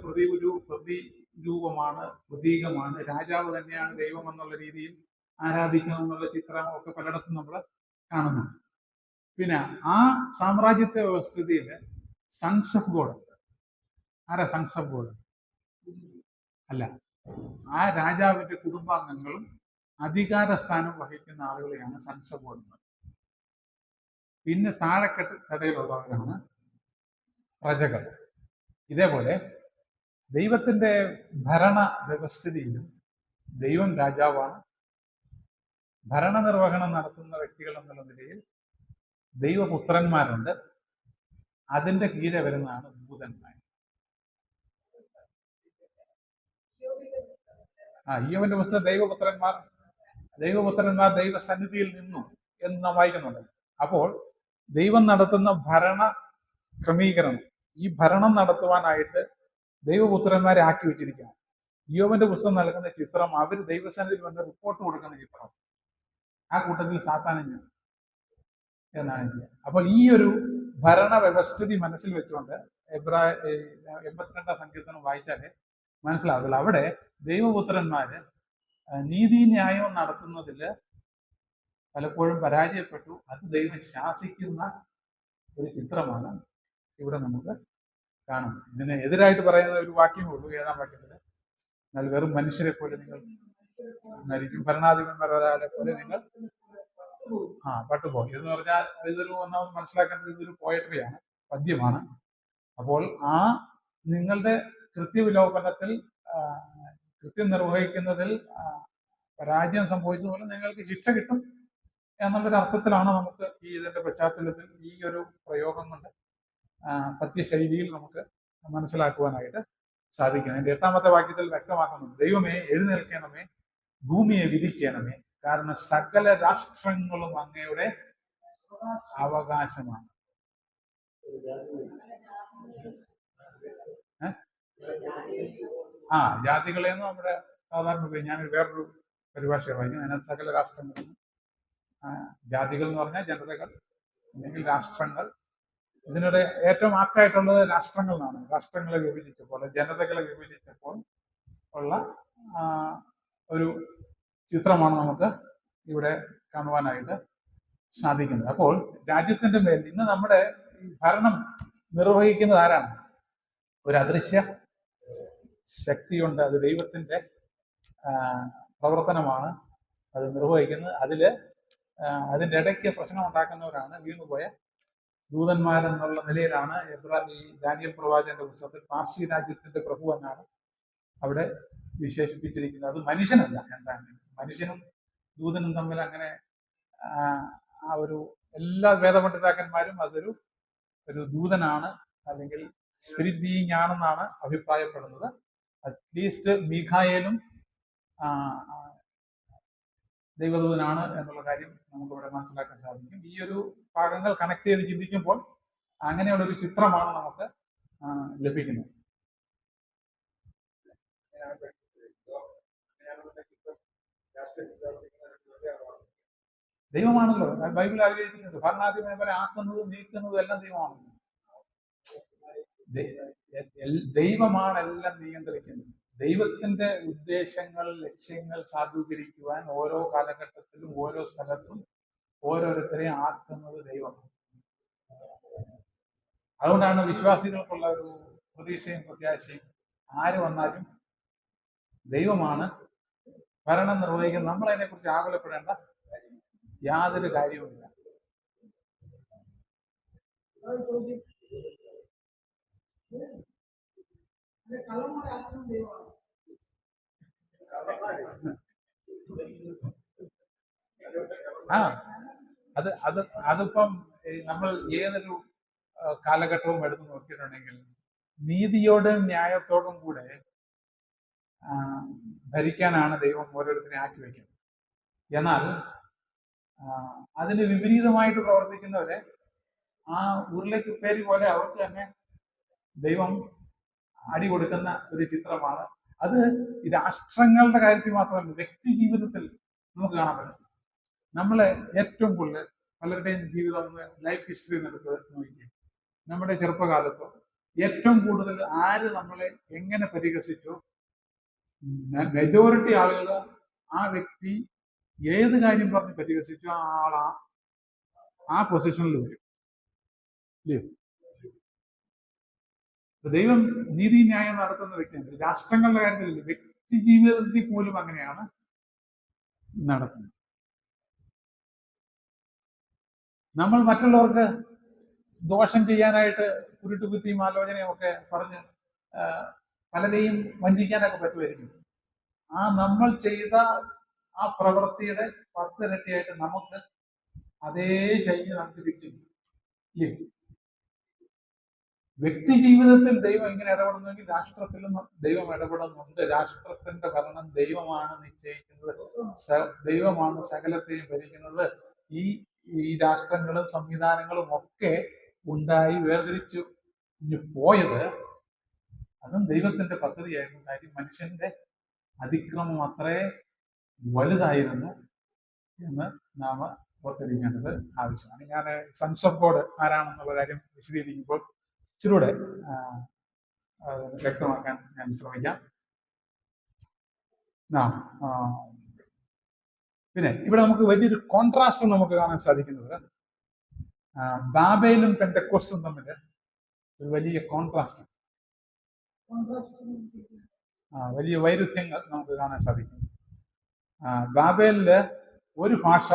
പ്രതിരൂപമാണ്, പ്രതീകമാണ്. രാജാവ് തന്നെയാണ് ദൈവം എന്നുള്ള രീതിയിൽ ആരാധിക്കണം എന്നുള്ള ചിത്രം ഒക്കെ പലയിടത്തും നമ്മൾ കാണുന്നുണ്ട്. പിന്നെ ആ സാമ്രാജ്യത്വ വ്യവസ്ഥിതിയിൽ സൺസ് ഓഫ് ഗോഡ് ഉണ്ട്. ആരാ സൺസ് ഓഫ് ഗോഡ്? അല്ല, ആ രാജാവിന്റെ കുടുംബാംഗങ്ങളും അധികാര സ്ഥാനം വഹിക്കുന്ന ആളുകളെയാണ് സൺസ് ഓഫ് ഗോഡ്. പിന്നെ താഴെക്കടയിലുള്ളവരാണ് പ്രജകൾ. ഇതേപോലെ ദൈവത്തിന്റെ ഭരണ വ്യവസ്ഥിതിയിലും ദൈവം രാജാവാണ്. ഭരണനിർവഹണം നടത്തുന്ന വ്യക്തികൾ എന്നുള്ള നിലയിൽ ദൈവപുത്രന്മാരുണ്ട്. അതിന്റെ കീഴെ വരുന്നതാണ് ദൂതന്മാർ. ഇയ്യോബിന്റെ പുസ്തകം ദൈവപുത്രന്മാർ ദൈവസന്നിധിയിൽ നിന്നു എന്ന് നാം വായിക്കുന്നുണ്ട്. അപ്പോൾ ദൈവം നടത്തുന്ന ഭരണ ക്രമീകരണം, ഈ ഭരണം നടത്തുവാനായിട്ട് ദൈവപുത്രന്മാരെ ആക്കി വെച്ചിരിക്കുകയാണ്. ഇയ്യോബിന്റെ പുസ്തകം നൽകുന്ന ചിത്രം അവർ ദൈവസന്നിധിയിൽ വന്ന് റിപ്പോർട്ട് കൊടുക്കുന്ന ചിത്രം. ആ കൂട്ടത്തിൽ സാത്താനും എന്നാണ് എനിക്ക്. അപ്പോൾ ഈ ഒരു ഭരണ വ്യവസ്ഥിതി മനസ്സിൽ വെച്ചുകൊണ്ട് 82 സങ്കീർത്തനം വായിച്ചാലേ മനസ്സിലാവില്ല. അവിടെ ദൈവപുത്രന്മാര് നീതിന്യായം നടത്തുന്നതിൽ പലപ്പോഴും പരാജയപ്പെട്ടു. അത് ദൈവം ശാസിക്കുന്ന ഒരു ചിത്രമാണ് ഇവിടെ നമുക്ക് കാണുന്നത്. ഇതിന് എതിരായിട്ട് പറയുന്ന ഒരു വാക്യമേ ഉള്ളൂ 7-ാം വാക്യത്തില്. എന്നാൽ വെറും മനുഷ്യരെ പോലെ നിങ്ങൾ മരിക്കും, ഭരണാധിപന്മാരെ പോലെ നിങ്ങൾ പട്ടുപോകും എന്ന് പറഞ്ഞാൽ ഇതൊരു ഒന്നാമത് മനസ്സിലാക്കേണ്ടത് ഇതൊരു പോയട്രിയാണ്, പദ്യമാണ്. അപ്പോൾ നിങ്ങളുടെ കൃത്യവിലോപനത്തിൽ കൃത്യം നിർവഹിക്കുന്നതിൽ പരാജയം സംഭവിച്ചതുപോലെ നിങ്ങൾക്ക് ശിക്ഷ കിട്ടും എന്നുള്ളൊരു അർത്ഥത്തിലാണ് നമുക്ക് ഇതിന്റെ പശ്ചാത്തലത്തിൽ ഈ ഒരു പ്രയോഗം കൊണ്ട് പദ്യശൈലിയിൽ നമുക്ക് മനസ്സിലാക്കുവാനായിട്ട് സാധിക്കുന്നത്. അതിന്റെ 8-ാമത്തെ വാക്യത്തിൽ വ്യക്തമാക്കുന്നുണ്ട്, ദൈവമേ എഴുന്നേൽക്കണമേ, ഭൂമിയെ വിധിക്കണമേ, കാരണം സകല രാഷ്ട്രങ്ങളും അങ്ങയുടെ അവകാശമാണ്. ജാതികളെന്ന് നമ്മുടെ സാധാരണ ഞാൻ വേറൊരു പരിഭാഷ വായിക്കും. അതിനകത്ത് സകല രാഷ്ട്രങ്ങളും, ജാതികൾ എന്ന് പറഞ്ഞാൽ ജനതകൾ അല്ലെങ്കിൽ രാഷ്ട്രങ്ങൾ. ഇതിനിടെ ഏറ്റവും ആപ്റ്റായിട്ടുള്ളത് രാഷ്ട്രങ്ങൾ എന്നാണ്. രാഷ്ട്രങ്ങളെ വിഭജിച്ചപ്പോൾ, ജനതകളെ വിഭജിച്ചപ്പോൾ ഉള്ള ഒരു ചിത്രമാണ് നമുക്ക് ഇവിടെ കാണുവാനായിട്ട് സാധിക്കുന്നത്. അപ്പോൾ രാജ്യത്തിന്റെ മേൽ ഇന്ന് നമ്മുടെ ഭരണം നിർവഹിക്കുന്നത് ആരാണ്? ഒരു അദൃശ്യ ശക്തിയുണ്ട്. അത് ദൈവത്തിന്റെ പ്രവർത്തനമാണ് അത് നിർവഹിക്കുന്നത്. അതിന്റെ ഇടയ്ക്ക് പ്രശ്നം ഉണ്ടാക്കുന്നവരാണ് വീണുപോയ ദൂതന്മാരെന്നുള്ള നിലയിലാണ് ഈ ദാനിയേൽ പ്രവാചകന്റെ പുസ്തകത്തിൽ പാർസി രാജ്യത്തിന്റെ പ്രഭു എന്നാണ് അവിടെ വിശേഷിപ്പിച്ചിരിക്കുന്നത്. അത് മനുഷ്യനല്ല. എന്താണ് മനുഷ്യനും ദൂതനും തമ്മിൽ അങ്ങനെ ഒരു എല്ലാ വേദപണ്ഡിതാക്കന്മാരും അതൊരു ദൂതനാണ് അല്ലെങ്കിൽ സ്പിരിറ്റ് ബീയിങ് ആണെന്നാണ് അഭിപ്രായപ്പെടുന്നത്. അറ്റ്ലീസ്റ്റ് മീഖായേലും ദൈവദൂതനാണ് എന്നുള്ള കാര്യം നമുക്കിവിടെ മനസ്സിലാക്കാൻ സാധിക്കും. ഈ ഒരു ഭാഗങ്ങൾ കണക്ട് ചെയ്ത് ചിന്തിക്കുമ്പോൾ അങ്ങനെയുള്ള ഒരു ചിത്രമാണ് നമുക്ക് ലഭിക്കുന്നത്. ദൈവമാണല്ലോ, ബൈബിൾ അറിയിക്കുന്നുണ്ട്, ഭരണാധിപനെ ആക്കുന്നതും നീക്കുന്നതും എല്ലാം ദൈവമാണല്ലോ. ദൈവമാണ് എല്ലാം നിയന്ത്രിക്കുന്നത്. ദൈവത്തിന്റെ ഉദ്ദേശങ്ങൾ, ലക്ഷ്യങ്ങൾ സാധൂകരിക്കുവാൻ ഓരോ കാലഘട്ടത്തിലും ഓരോ സ്ഥലത്തും ഓരോരുത്തരെയും ആക്കുന്നത് ദൈവമാണ്. അതുകൊണ്ടാണ് വിശ്വാസികൾക്കുള്ള ഒരു പ്രതീക്ഷയും പ്രത്യാശയും. ആര് വന്നാലും ദൈവമാണ് ഭരണം നിർവഹിക്കുന്നത്. നമ്മൾ അതിനെക്കുറിച്ച് ആകുലപ്പെടേണ്ട യാതൊരു കാര്യവുമില്ല. ആ അത് അത് അതിപ്പം നമ്മൾ ഏതൊരു കാലഘട്ടവും എടുത്ത് നോക്കിയിട്ടുണ്ടെങ്കിൽ നീതിയോടും ന്യായത്തോടും കൂടെ ആ, ഭരിക്കാനാണ് ദൈവം ഓരോരുത്തരെ ആക്കി വയ്ക്കുന്നത്. എന്നാൽ ആ, അതിന് വിപരീതമായിട്ട് പ്രവർത്തിക്കുന്നവരെ ആ ഉരുളയ്ക്ക് പേര് പോലെ അവർക്ക് തന്നെ ദൈവം അടി കൊടുക്കുന്ന ഒരു ചിത്രമാണ്. അത് രാഷ്ട്രങ്ങളുടെ കാര്യത്തിൽ മാത്രമല്ല, വ്യക്തി ജീവിതത്തിൽ നമുക്ക് കാണാൻ പറ്റും. നമ്മളെ ഏറ്റവും കൂടുതൽ പലരുടെയും ജീവിതം ഒന്ന് ലൈഫ് ഹിസ്റ്ററി എടുത്ത് നോക്കി, നമ്മുടെ ചെറുപ്പകാലത്തോ ഏറ്റവും കൂടുതൽ ആര് നമ്മളെ എങ്ങനെ പരിഹസിച്ചോ മെജോറിറ്റി ആളുകൾ ആ വ്യക്തി ഏത് കാര്യം പറഞ്ഞ് പരിഹസിച്ചോ ആ ആൾ ആ പൊസിഷനിൽ വരും. ഇല്ലേ? ദൈവം നീതി ന്യായം നടത്തുന്ന വ്യക്തിയാണ്. രാഷ്ട്രങ്ങളുടെ കാര്യത്തിലല്ല, വ്യക്തി ജീവിതത്തിൽ പോലും അങ്ങനെയാണ് നടത്തുന്നത്. നമ്മൾ മറ്റുള്ളവർക്ക് ദോഷം ചെയ്യാനായിട്ട് കുരുട്ടുകുത്തിയും ആലോചനയും ഒക്കെ പറഞ്ഞ് പലരെയും വഞ്ചിക്കാനൊക്കെ പറ്റുമായിരിക്കും. ആ നമ്മൾ ചെയ്ത ആ പ്രവൃത്തിയുടെ 10 ഇരട്ടിയായിട്ട് നമുക്ക് അതേ ശൈലി നമുക്ക് തിരിച്ചു ഇല്ലേ? വ്യക്തി ജീവിതത്തിൽ ദൈവം ഇങ്ങനെ ഇടപെടുന്നെങ്കിൽ രാഷ്ട്രത്തിലും ദൈവം ഇടപെടുന്നുണ്ട്. രാഷ്ട്രത്തിന്റെ ഭരണം ദൈവമാണ് നിശ്ചയിക്കുന്നത്, ദൈവമാണ് സകലത്തെയും ഭരിക്കുന്നത്. ഈ രാഷ്ട്രങ്ങളും സംവിധാനങ്ങളും ഒക്കെ ഉണ്ടായി വേർതിരിച്ചു പോയത് അതും ദൈവത്തിന്റെ പദ്ധതിയായിരുന്നു. കാര്യം മനുഷ്യന്റെ അതിക്രമം അത്രേ വലുതായിരുന്നു എന്ന് നാം ഓർത്തിരിക്കേണ്ടത് ആവശ്യമാണ്. ഞാൻ സൺസ് ഓഫ് ഗോഡ് ആരാണെന്നുള്ള കാര്യം വിശദീകരിക്കുമ്പോൾ ഇച്ചിരൂടെ വ്യക്തമാക്കാൻ ഞാൻ ശ്രമിക്കാം. പിന്നെ ഇവിടെ നമുക്ക് വലിയൊരു കോൺട്രാസ്റ്റ് നമുക്ക് കാണാൻ സാധിക്കുന്നത് ബാബേലും പെന്തക്കോസ്റ്റും തമ്മിൽ ഒരു വലിയ കോൺട്രാസ്റ്റ്, വലിയ വൈരുദ്ധ്യങ്ങൾ നമുക്ക് കാണാൻ സാധിക്കും. ബാബേലില് ഒരു ഭാഷ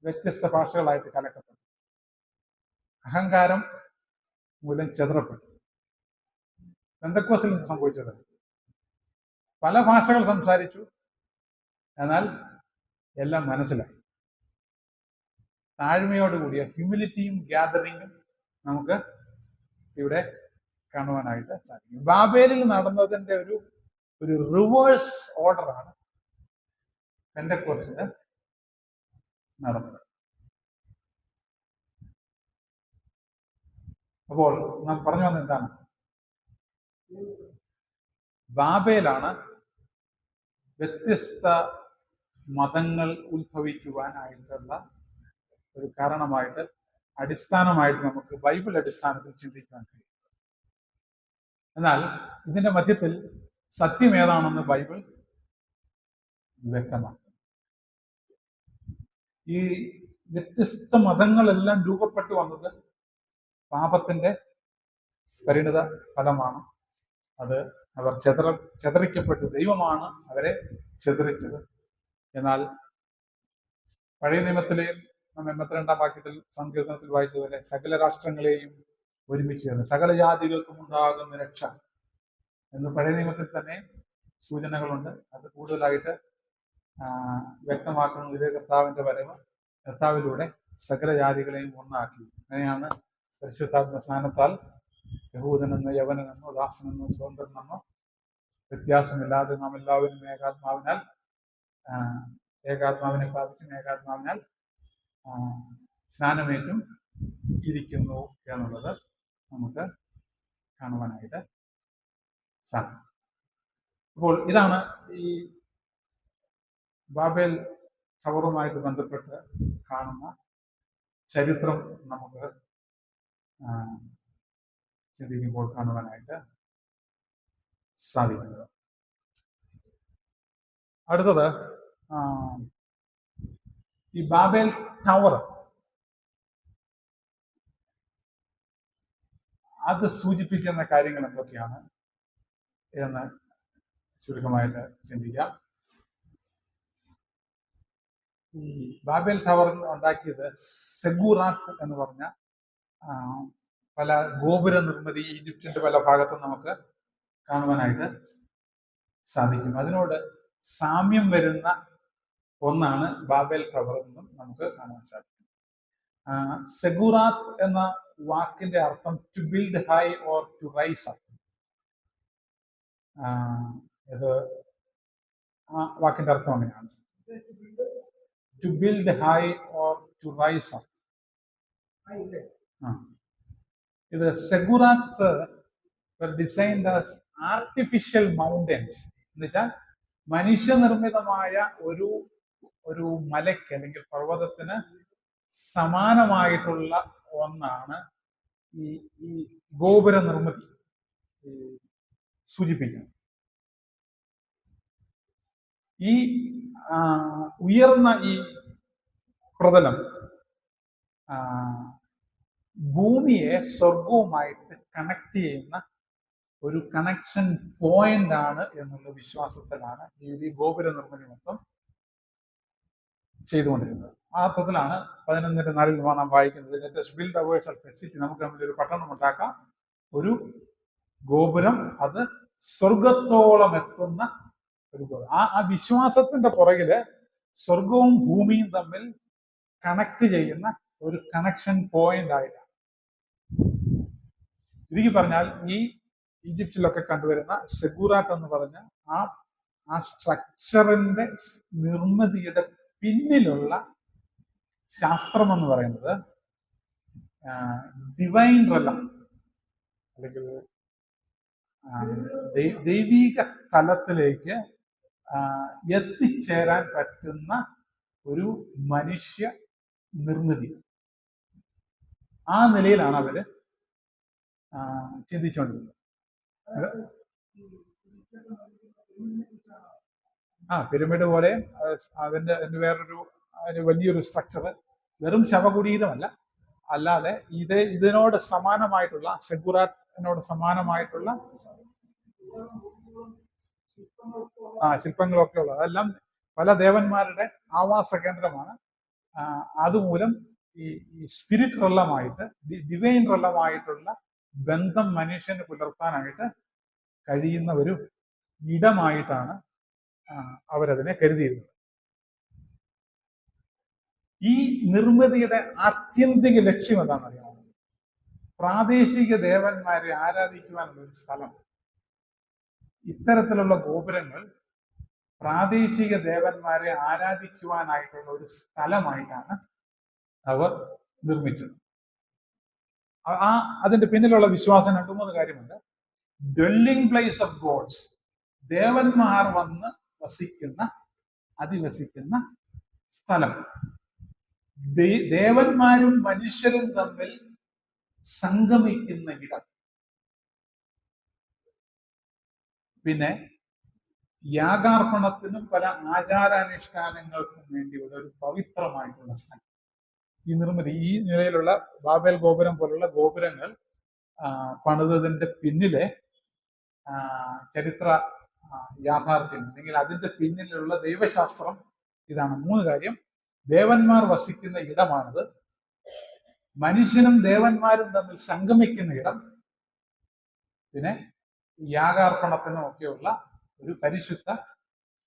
വ്യത്യസ്ത ഭാഷകളായിട്ട് കലക്കപ്പെട്ടു, അഹങ്കാരം മൂലം ചെതറപ്പെട്ടു. പെന്തക്കോസ്റ്റിൽ സംഭവിച്ചത് പല ഭാഷകൾ സംസാരിച്ചു, എന്നാൽ എല്ലാം മനസ്സിലായി. താഴ്മയോടുകൂടിയ ഹ്യൂമിലിറ്റിയും ഗ്യാതറിങ്ങും നമുക്ക് ഇവിടെ കാണുവാനായിട്ട് സാധിക്കും. ബാബേലിൽ നടന്നതിന്റെ ഒരു റിവേഴ്സ് ഓർഡറാണ് പെന്തക്കോസ്റ്റില് നടന്നത്. അപ്പോൾ നാം പറഞ്ഞു വന്നത് എന്താണ്? ബാബേലാണ് വ്യത്യസ്ത മതങ്ങൾ ഉത്ഭവിക്കുവാനായിട്ടുള്ള ഒരു കാരണമായിട്ട് അടിസ്ഥാനമായിട്ട് നമുക്ക് ബൈബിൾ അടിസ്ഥാനത്തിൽ ചിന്തിക്കാൻ കഴിയും. എന്നാൽ ഇതിന്റെ മധ്യത്തിൽ സത്യം ഏതാണെന്ന് ബൈബിൾ വ്യക്തമാക്കും. ഈ വ്യത്യസ്ത മതങ്ങളെല്ലാം രൂപപ്പെട്ടു വന്നത് പാപത്തിന്റെ പരിണിത ഫലമാണ്. അത് അവർ ചെതറിക്കപ്പെട്ടു. ദൈവമാണ് അവരെ ചെതറിച്ചത്. എന്നാൽ പഴയ നിയമത്തിലെ 82-ാം വാക്യത്തിൽ സങ്കീർത്തനത്തിൽ വായിച്ചതുപോലെ സകല രാഷ്ട്രങ്ങളെയും ഒരുമിച്ച് ചേർന്ന് സകല ജാതികൾക്കും ഉണ്ടാകുന്ന രക്ഷ എന്ന് പഴയ നിയമത്തിൽ തന്നെ സൂചനകളുണ്ട്. അത് കൂടുതലായിട്ട് വ്യക്തമാക്കുന്നതിൽ കർത്താവിന്റെ വരവ്, കർത്താവിലൂടെ സകല ജാതികളെയും ഒന്നാക്കി. അങ്ങനെയാണ് പരിശുദ്ധാത്മ സ്നാനത്താൽ യഹൂദനെന്നോ യവനെന്നോ ദാസനെന്നോ സ്വതന്ത്രനെന്നോ വ്യത്യാസമില്ലാതെ നാം എല്ലാവരും ഏകാത്മാവിനെ പ്രാപിച്ചും ഏകാത്മാവിനാൽ സ്നാനമേറ്റും ഇരിക്കുന്നു എന്നുള്ളത് നമുക്ക് കാണുവാനായിട്ട് സാധിക്കും. അപ്പോൾ ഇതാണ് ഈ ബാബേൽ ടവറുമായിട്ട് ബന്ധപ്പെട്ട് കാണുന്ന ചരിത്രം നമുക്ക് ചിന്തിക്കുമ്പോൾ കാണുവാനായിട്ട് സാധിക്കുന്നത്. അടുത്തത് ഈ ബാബേൽ ടവർ അത് സൂചിപ്പിക്കുന്ന കാര്യങ്ങൾ എന്തൊക്കെയാണ് എന്ന് ചുരുക്കമായിട്ട് ചിന്തിക്കാം. ഈ ബാബേൽ ടവർ ഉണ്ടാക്കിയത് സെഗൂറാട്ട് എന്ന് പറഞ്ഞ പല ഗോപുര നിർമ്മിതി ഈജിപ്തിന്റെ പല ഭാഗത്തും നമുക്ക് കാണുവാനായിട്ട് സാധിക്കും. അതിനോട് സാമ്യം വരുന്ന ഒന്നാണ് ബാബേൽ ടവർ എന്നും നമുക്ക് കാണാൻ സാധിക്കും. സെഗുറാത്ത് എന്ന വാക്കിന്റെ അർത്ഥം to build high or to rise up. ഇത് ആ വാക്കിന്റെ അർത്ഥം അങ്ങനെയാണ്, to build high or to rise up. ഇത് ziggurat designed as artificial mountains എന്ന് വെച്ചാൽ മനുഷ്യനിർമ്മിതമായ ഒരു മലയ്ക്ക് അല്ലെങ്കിൽ പർവ്വതത്തിന് സമാനമായിട്ടുള്ള ഒന്നാണ് ഈ ഗോപുര നിർമ്മിതി സൂചിപ്പിക്കുന്നത്. ഈ ഉയർന്ന ഈ പ്രതലം ഭൂമിയെ സ്വർഗവുമായിട്ട് കണക്ട് ചെയ്യുന്ന ഒരു കണക്ഷൻ പോയിന്റ് ആണ് എന്നുള്ള വിശ്വാസത്തിലാണ് ഈ ഗോപുര നിർമ്മിതി മൊത്തം ചെയ്തുകൊണ്ടിരുന്നത്. ആ അർത്ഥത്തിലാണ് 11:4 നാം വായിക്കുന്നത്, let us build ourselves a city. നമുക്ക് തമ്മിൽ ഒരു പട്ടണം ഉണ്ടാക്കാം, ഒരു ഗോപുരം, അത് സ്വർഗത്തോളം എത്തുന്ന ഒരു ഗോപുരം. ആ വിശ്വാസത്തിന്റെ പുറകില് സ്വർഗവും ഭൂമിയും തമ്മിൽ കണക്ട് ചെയ്യുന്ന ഒരു കണക്ഷൻ പോയിന്റ് ആയിട്ടാണ്. ചുരുക്കി പറഞ്ഞാൽ ഈ ഈജിപ്തിലൊക്കെ കണ്ടുവരുന്ന സെഗുറാട്ട് എന്ന് പറഞ്ഞ ആ സ്ട്രക്ചറിന്റെ നിർമ്മിതിയുടെ പിന്നിലുള്ള ശാസ്ത്രം എന്ന് പറയുന്നത് ഡിവൈൻ റെലം അല്ലെങ്കിൽ ദൈവിക തലത്തിലേക്ക് എത്തിച്ചേരാൻ പറ്റുന്ന ഒരു മനുഷ്യ നിർമ്മിതി. ആ നിലയിലാണ് അവര് ചിന്തിച്ചുകൊണ്ടിരുന്നത്. പിരമിഡ് പോലെ അതിന്റെ വേറൊരു വലിയൊരു സ്ട്രക്ചർ, വെറും ശവകുടീരമല്ല, അല്ലാതെ ഇതിനോട് സമാനമായിട്ടുള്ള സെഗുറാറ്റിനോട് സമാനമായിട്ടുള്ള ശില്പങ്ങളൊക്കെ ഉള്ളത്, അതെല്ലാം പല ദേവന്മാരുടെ ആവാസ കേന്ദ്രമാണ്. അതുമൂലം ഈ സ്പിരിറ്റ് റെല്ലമായിട്ട്, ഡിവൈൻ റെല്ലമായിട്ടുള്ള ബന്ധം മനുഷ്യന് പുലർത്താനായിട്ട് കഴിയുന്ന ഒരു ഇടമായിട്ടാണ് അവരതിനെ കരുതിയിരുന്നത്. ഈ നിർമ്മിതിയുടെ ആത്യന്തിക ലക്ഷ്യം എന്താണെന്നറിയാമോ? പ്രാദേശിക ദേവന്മാരെ ആരാധിക്കുവാനുള്ള ഒരു സ്ഥലം. ഇത്തരത്തിലുള്ള ഗോപുരങ്ങൾ പ്രാദേശിക ദേവന്മാരെ ആരാധിക്കുവാനായിട്ടുള്ള ഒരു സ്ഥലമായിട്ടാണ് അവർ നിർമ്മിച്ചത്. അതിന്റെ പിന്നിലുള്ള വിശ്വാസം 2-3 കാര്യമുണ്ട്. ഡ്വെല്ലിംഗ് പ്ലേസ് ഓഫ് ഗോഡ്സ്, ദേവന്മാർ വന്ന് അധിവസിക്കുന്ന സ്ഥലം. ദേവന്മാരും മനുഷ്യരും തമ്മിൽ സംഗമിക്കുന്ന ഇടം. പിന്നെ യാഗാർപ്പണത്തിനും പല ആചാരാനുഷ്ഠാനങ്ങൾക്കും വേണ്ടിയുള്ള ഒരു പവിത്രമായിട്ടുള്ള സ്ഥലം. ഈ നിർമ്മിതി, ഈ നിലയിലുള്ള ബാബേൽ ഗോപുരം പോലുള്ള ഗോപുരങ്ങൾ പണിതതിന്റെ പിന്നിലെ ചരിത്ര യാഥാർത്ഥ്യം അല്ലെങ്കിൽ അതിന്റെ പിന്നിലുള്ള ദൈവശാസ്ത്രം ഇതാണ്. 3 കാര്യം. ദേവന്മാർ വസിക്കുന്ന ഇടമാണിത്, മനുഷ്യനും ദേവന്മാരും തമ്മിൽ സംഗമിക്കുന്ന ഇടം, പിന്നെ യാഗാർപ്പണത്തിനും ഒക്കെയുള്ള ഒരു പരിശുദ്ധ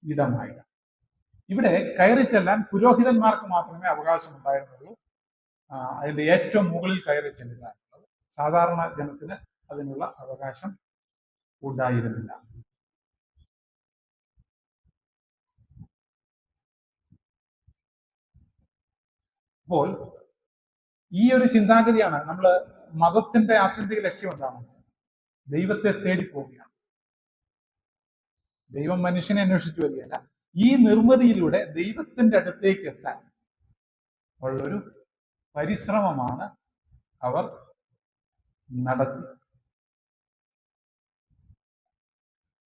ഇടമായിട്ട്. ഇവിടെ കയറി ചെല്ലാൻ പുരോഹിതന്മാർക്ക് മാത്രമേ അവകാശം ഉണ്ടായിരുന്നുള്ളൂ. അതിന്റെ ഏറ്റവും മുകളിൽ കയറി ചെല്ലുക എന്നുള്ളത് സാധാരണ ജനത്തിന് അതിനുള്ള അവകാശം ഉണ്ടായിരുന്നില്ല. അപ്പോൾ ഈ ഒരു ചിന്താഗതിയാണ് നമ്മൾ മതത്തിന്റെ ആത്യന്തിക ലക്ഷ്യം എന്താണ്? ദൈവത്തെ തേടി പോവുകയാണ്. ദൈവം മനുഷ്യനെ അന്വേഷിച്ചു വരികയല്ല, ഈ നിർമ്മിതിയിലൂടെ ദൈവത്തിന്റെ അടുത്തേക്ക് എത്താൻ ഉള്ളൊരു പരിശ്രമമാണ് അവർ നടത്തി.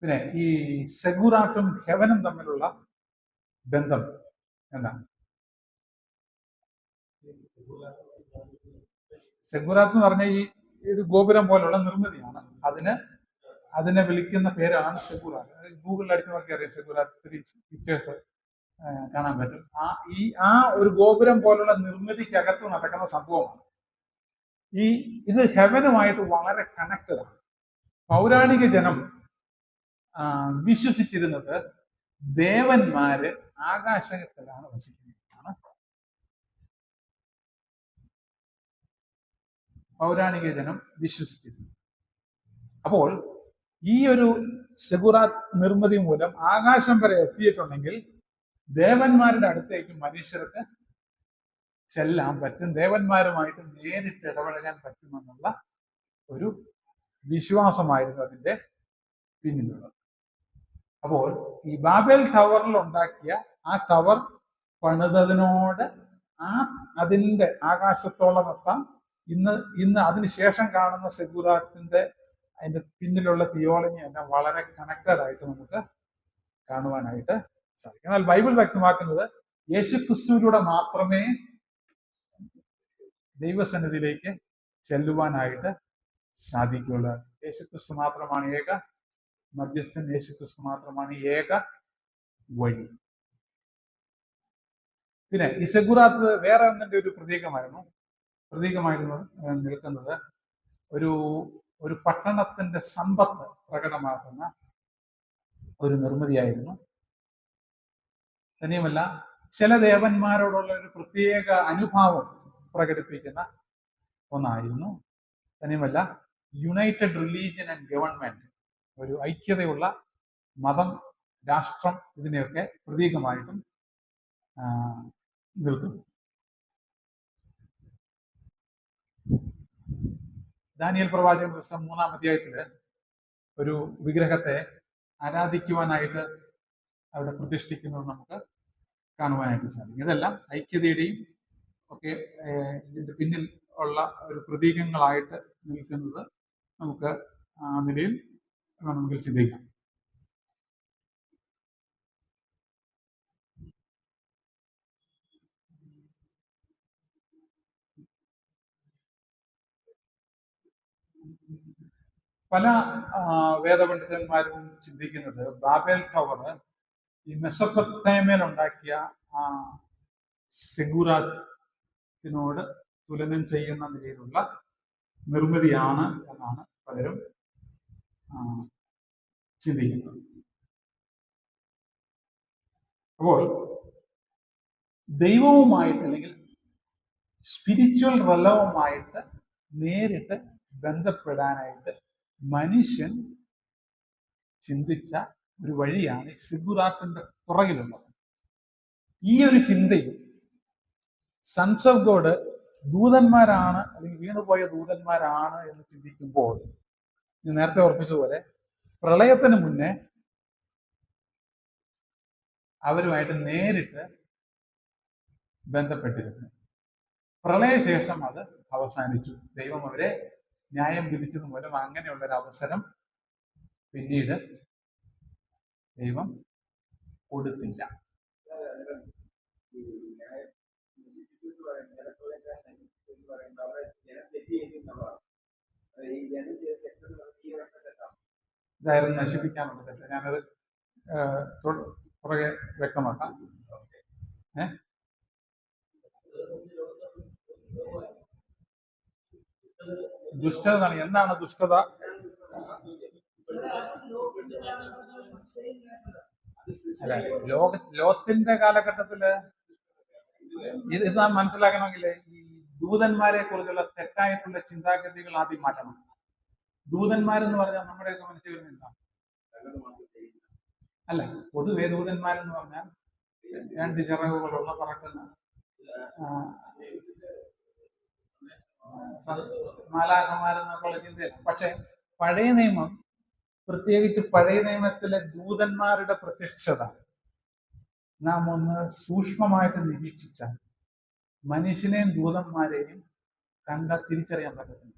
പിന്നെ ഈ സെഗുറാട്ടും ഹെവനും തമ്മിലുള്ള ബന്ധം എന്താണ്? സെഗുറാത്ത് എന്ന് പറഞ്ഞ ഈ ഒരു ഗോപുരം പോലുള്ള നിർമ്മിതിയാണ്. അതിനെ വിളിക്കുന്ന പേരാണ് സെഗുറാത്ത്. ഗൂഗിളിൽ അടിച്ചു നോക്കി അറിയാം, സെഗുറാത്ത് 3 പിക്ചേഴ്സ് കാണാൻ പറ്റും. ആ ഒരു ഗോപുരം പോലുള്ള നിർമ്മിതിക്കകത്ത് നടക്കുന്ന സംഭവമാണ്. ഇത് ഹെവനുമായിട്ട് വളരെ കണക്റ്റഡ് ആണ്. പൗരാണിക ജനം വിശ്വസിച്ചിരുന്നത് ദേവന്മാര് ആകാശത്തിലാണ് വസിക്കുന്നതാണ് പൗരാണിക ജനം വിശ്വസിച്ചിരുന്നു. അപ്പോൾ ഈ ഒരു സെഗുറാത്ത് നിർമ്മിതി മൂലം ആകാശം വരെ എത്തിയിട്ടുണ്ടെങ്കിൽ ദേവന്മാരുടെ അടുത്തേക്ക് മനുഷ്യർക്ക് ചെല്ലാൻ പറ്റും, ദേവന്മാരുമായിട്ട് നേരിട്ട് ഇടപഴകാൻ പറ്റുമെന്നുള്ള ഒരു വിശ്വാസമായിരുന്നു അതിന്റെ പിന്നിലുള്ളത്. അപ്പോൾ ഈ ബാബേൽ ടവറിൽ ഉണ്ടാക്കിയ ആ ടവർ പണിതതിനോട് അതിന്റെ ആകാശത്തോളം എത്താം. ഇന്ന് അതിനുശേഷം കാണുന്ന സെഗുറാത്തിന്റെ അതിന്റെ പിന്നിലുള്ള തിയോളജി എല്ലാം വളരെ കണക്റ്റഡ് ആയിട്ട് നമുക്ക് കാണുവാനായിട്ട് സാധിക്കും. എന്നാൽ ബൈബിൾ വ്യക്തമാക്കുന്നത് യേശുക്രിസ്തുവിലൂടെ മാത്രമേ ദൈവസന്നിധിയിലേക്ക് ചെല്ലുവാനായിട്ട് സാധിക്കുകയുള്ളൂ. യേശുക്രിസ്തു മാത്രമാണ് ഏക മധ്യസ്ഥൻ, യേശുക്രിസ്തു മാത്രമാണ് ഏക വഴി. പിന്നെ ഈ സെഗുറാത്ത് വേറെ ഒന്നിന്റെ ഒരു പ്രതീകമായിരുന്നു നിൽക്കുന്നത്. ഒരു പട്ടണത്തിന്റെ സമ്പത്ത് പ്രകടമാക്കുന്ന ഒരു നിർമ്മിതിയായിരുന്നു. തന്നെയുമല്ല ചില ദേവന്മാരോടുള്ള ഒരു പ്രത്യേക അനുഭാവം പ്രകടിപ്പിക്കുന്ന ഒന്നായിരുന്നു. തന്നെയുമല്ല യുണൈറ്റഡ് റിലീജിയൻ ആൻഡ് ഗവൺമെന്റ്, ഒരു ഐക്യതയുള്ള മതം, രാഷ്ട്രം, ഇതിനെയൊക്കെ പ്രതീകമായിട്ടും നിൽക്കുന്നു. ദാനിയേൽ പ്രവാചകൻ പുസ്തകം 3-ാം അധ്യായത്തില് ഒരു വിഗ്രഹത്തെ ആരാധിക്കുവാനായിട്ട് അവിടെ പ്രതിഷ്ഠിക്കുന്നത് നമുക്ക് കാണുവാനായിട്ട് സാധിക്കും. ഇതെല്ലാം ഐക്യതയുടെയും ഒക്കെ ഇതിന്റെ പിന്നിൽ ഉള്ള ഒരു പ്രതീകങ്ങളായിട്ട് നിൽക്കുന്നത് നമുക്ക് ആ നിലയിൽ വേണമെങ്കിൽ ചിന്തിക്കാം. പല വേദപണ്ഡിതന്മാരും ചിന്തിക്കുന്നത് ബാബേൽ ടവർ ഈ മെസൊപ്പൊത്താമിയയിൽ ഉണ്ടാക്കിയ സെഗുറാത്തിനോട് തുലനം ചെയ്യുന്ന നിലയിലുള്ള നിർമ്മിതിയാണ് എന്നാണ് പലരും ചിന്തിക്കുന്നത്. അപ്പോൾ ദൈവവുമായിട്ട് അല്ലെങ്കിൽ സ്പിരിച്വൽ റലവുമായിട്ട് നേരിട്ട് ബന്ധപ്പെടാനായിട്ട് മനുഷ്യൻ ചിന്തിച്ച ഒരു വഴിയാണ് ഈ സിഗുറാത്തിന്റെ പുറകിലുള്ളത്. ഈ ഒരു ചിന്തയും സൺസ് ഓഫ് ഗോഡ് ദൂതന്മാരാണ് അല്ലെങ്കിൽ വീണുപോയ ദൂതന്മാരാണ് എന്ന് ചിന്തിക്കുമ്പോൾ ഞാൻ നേരത്തെ ഓർപ്പിച്ചതുപോലെ പ്രളയത്തിന് മുന്നേ അവരുമായിട്ട് നേരിട്ട് ബന്ധപ്പെട്ടിരുന്നു. പ്രളയശേഷം അത് അവസാനിച്ചു. ദൈവം അവരെ ന്യായം വിധിച്ചത് മൂലം അങ്ങനെയുള്ള ഒരു അവസരം പിന്നീട് ദൈവം കൊടുത്തില്ല. ഇതായിരുന്നു നശിപ്പിക്കാനുള്ള തെറ്റ്. ഞാനത് പുറകെ വ്യക്തമാക്കാം. ദുഷ്ടത എന്താണ് ദുഷ്ടത? അല്ലെ, ലോത്തിന്റെ കാലഘട്ടത്തില് ഇത് നാം മനസ്സിലാക്കണമെങ്കിൽ ഈ ദൂതന്മാരെ കുറിച്ചുള്ള തെറ്റായിട്ടുള്ള ചിന്താഗതികൾ ആദ്യം മാറ്റണം. ദൂതന്മാരെന്ന് പറഞ്ഞാൽ നമ്മുടെയൊക്കെ മനസ്സിൽ വരുന്നില്ല അല്ല, പൊതുവെ ദൂതന്മാരെന്ന് പറഞ്ഞാൽ 2 ചിറകുകളുള്ള പറക്കുന്ന മാലാഖമാരെന്നൊക്കെയുള്ള ചിന്തയില്ല. പക്ഷെ പഴയ നിയമം, പ്രത്യേകിച്ച് പഴയ നിയമത്തിലെ ദൂതന്മാരുടെ പ്രത്യക്ഷത നാം ഒന്ന് സൂക്ഷ്മമായിട്ട് നിരീക്ഷിച്ചാൽ മനുഷ്യനെയും ദൂതന്മാരെയും തിരിച്ചറിയാൻ പറ്റത്തില്ല.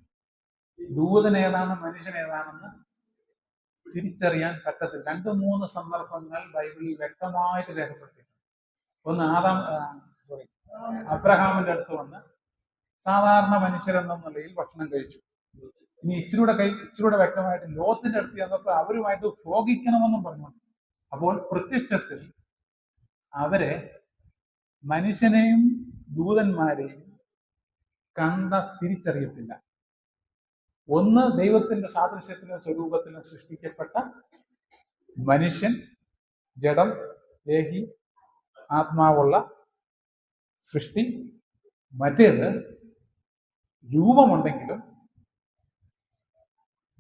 ദൂതൻ ഏതാണ്, മനുഷ്യൻ ഏതാണെന്ന് തിരിച്ചറിയാൻ പറ്റത്തില്ല. 2-3 സന്ദർഭങ്ങൾ ബൈബിളിൽ വ്യക്തമായിട്ട് രേഖപ്പെടുത്തിയിട്ടുണ്ട്. ഒന്ന് അബ്രഹാമിന്റെ അടുത്ത് വന്ന് സാധാരണ മനുഷ്യരെന്ന നിലയിൽ ഭക്ഷണം കഴിച്ചു. ഇനി ഇച്ചിരൂടെ വ്യക്തമായിട്ട് ലോത്തിന്റെ അടുത്ത് ചെന്നപ്പോൾ അവരുമായിട്ട് ഭോഗിക്കണമെന്നും പറഞ്ഞു. അപ്പോൾ പ്രത്യക്ഷത്തിൽ അവരെ മനുഷ്യനെയും ദൂതന്മാരെയും തിരിച്ചറിയത്തില്ല. ഒന്ന് ദൈവത്തിന്റെ സാദൃശ്യത്തിലും സ്വരൂപത്തിലും സൃഷ്ടിക്കപ്പെട്ട മനുഷ്യൻ ജഡം, ദേഹി, ആത്മാവുള്ള സൃഷ്ടി. മറ്റേത് രൂപമുണ്ടെങ്കിലും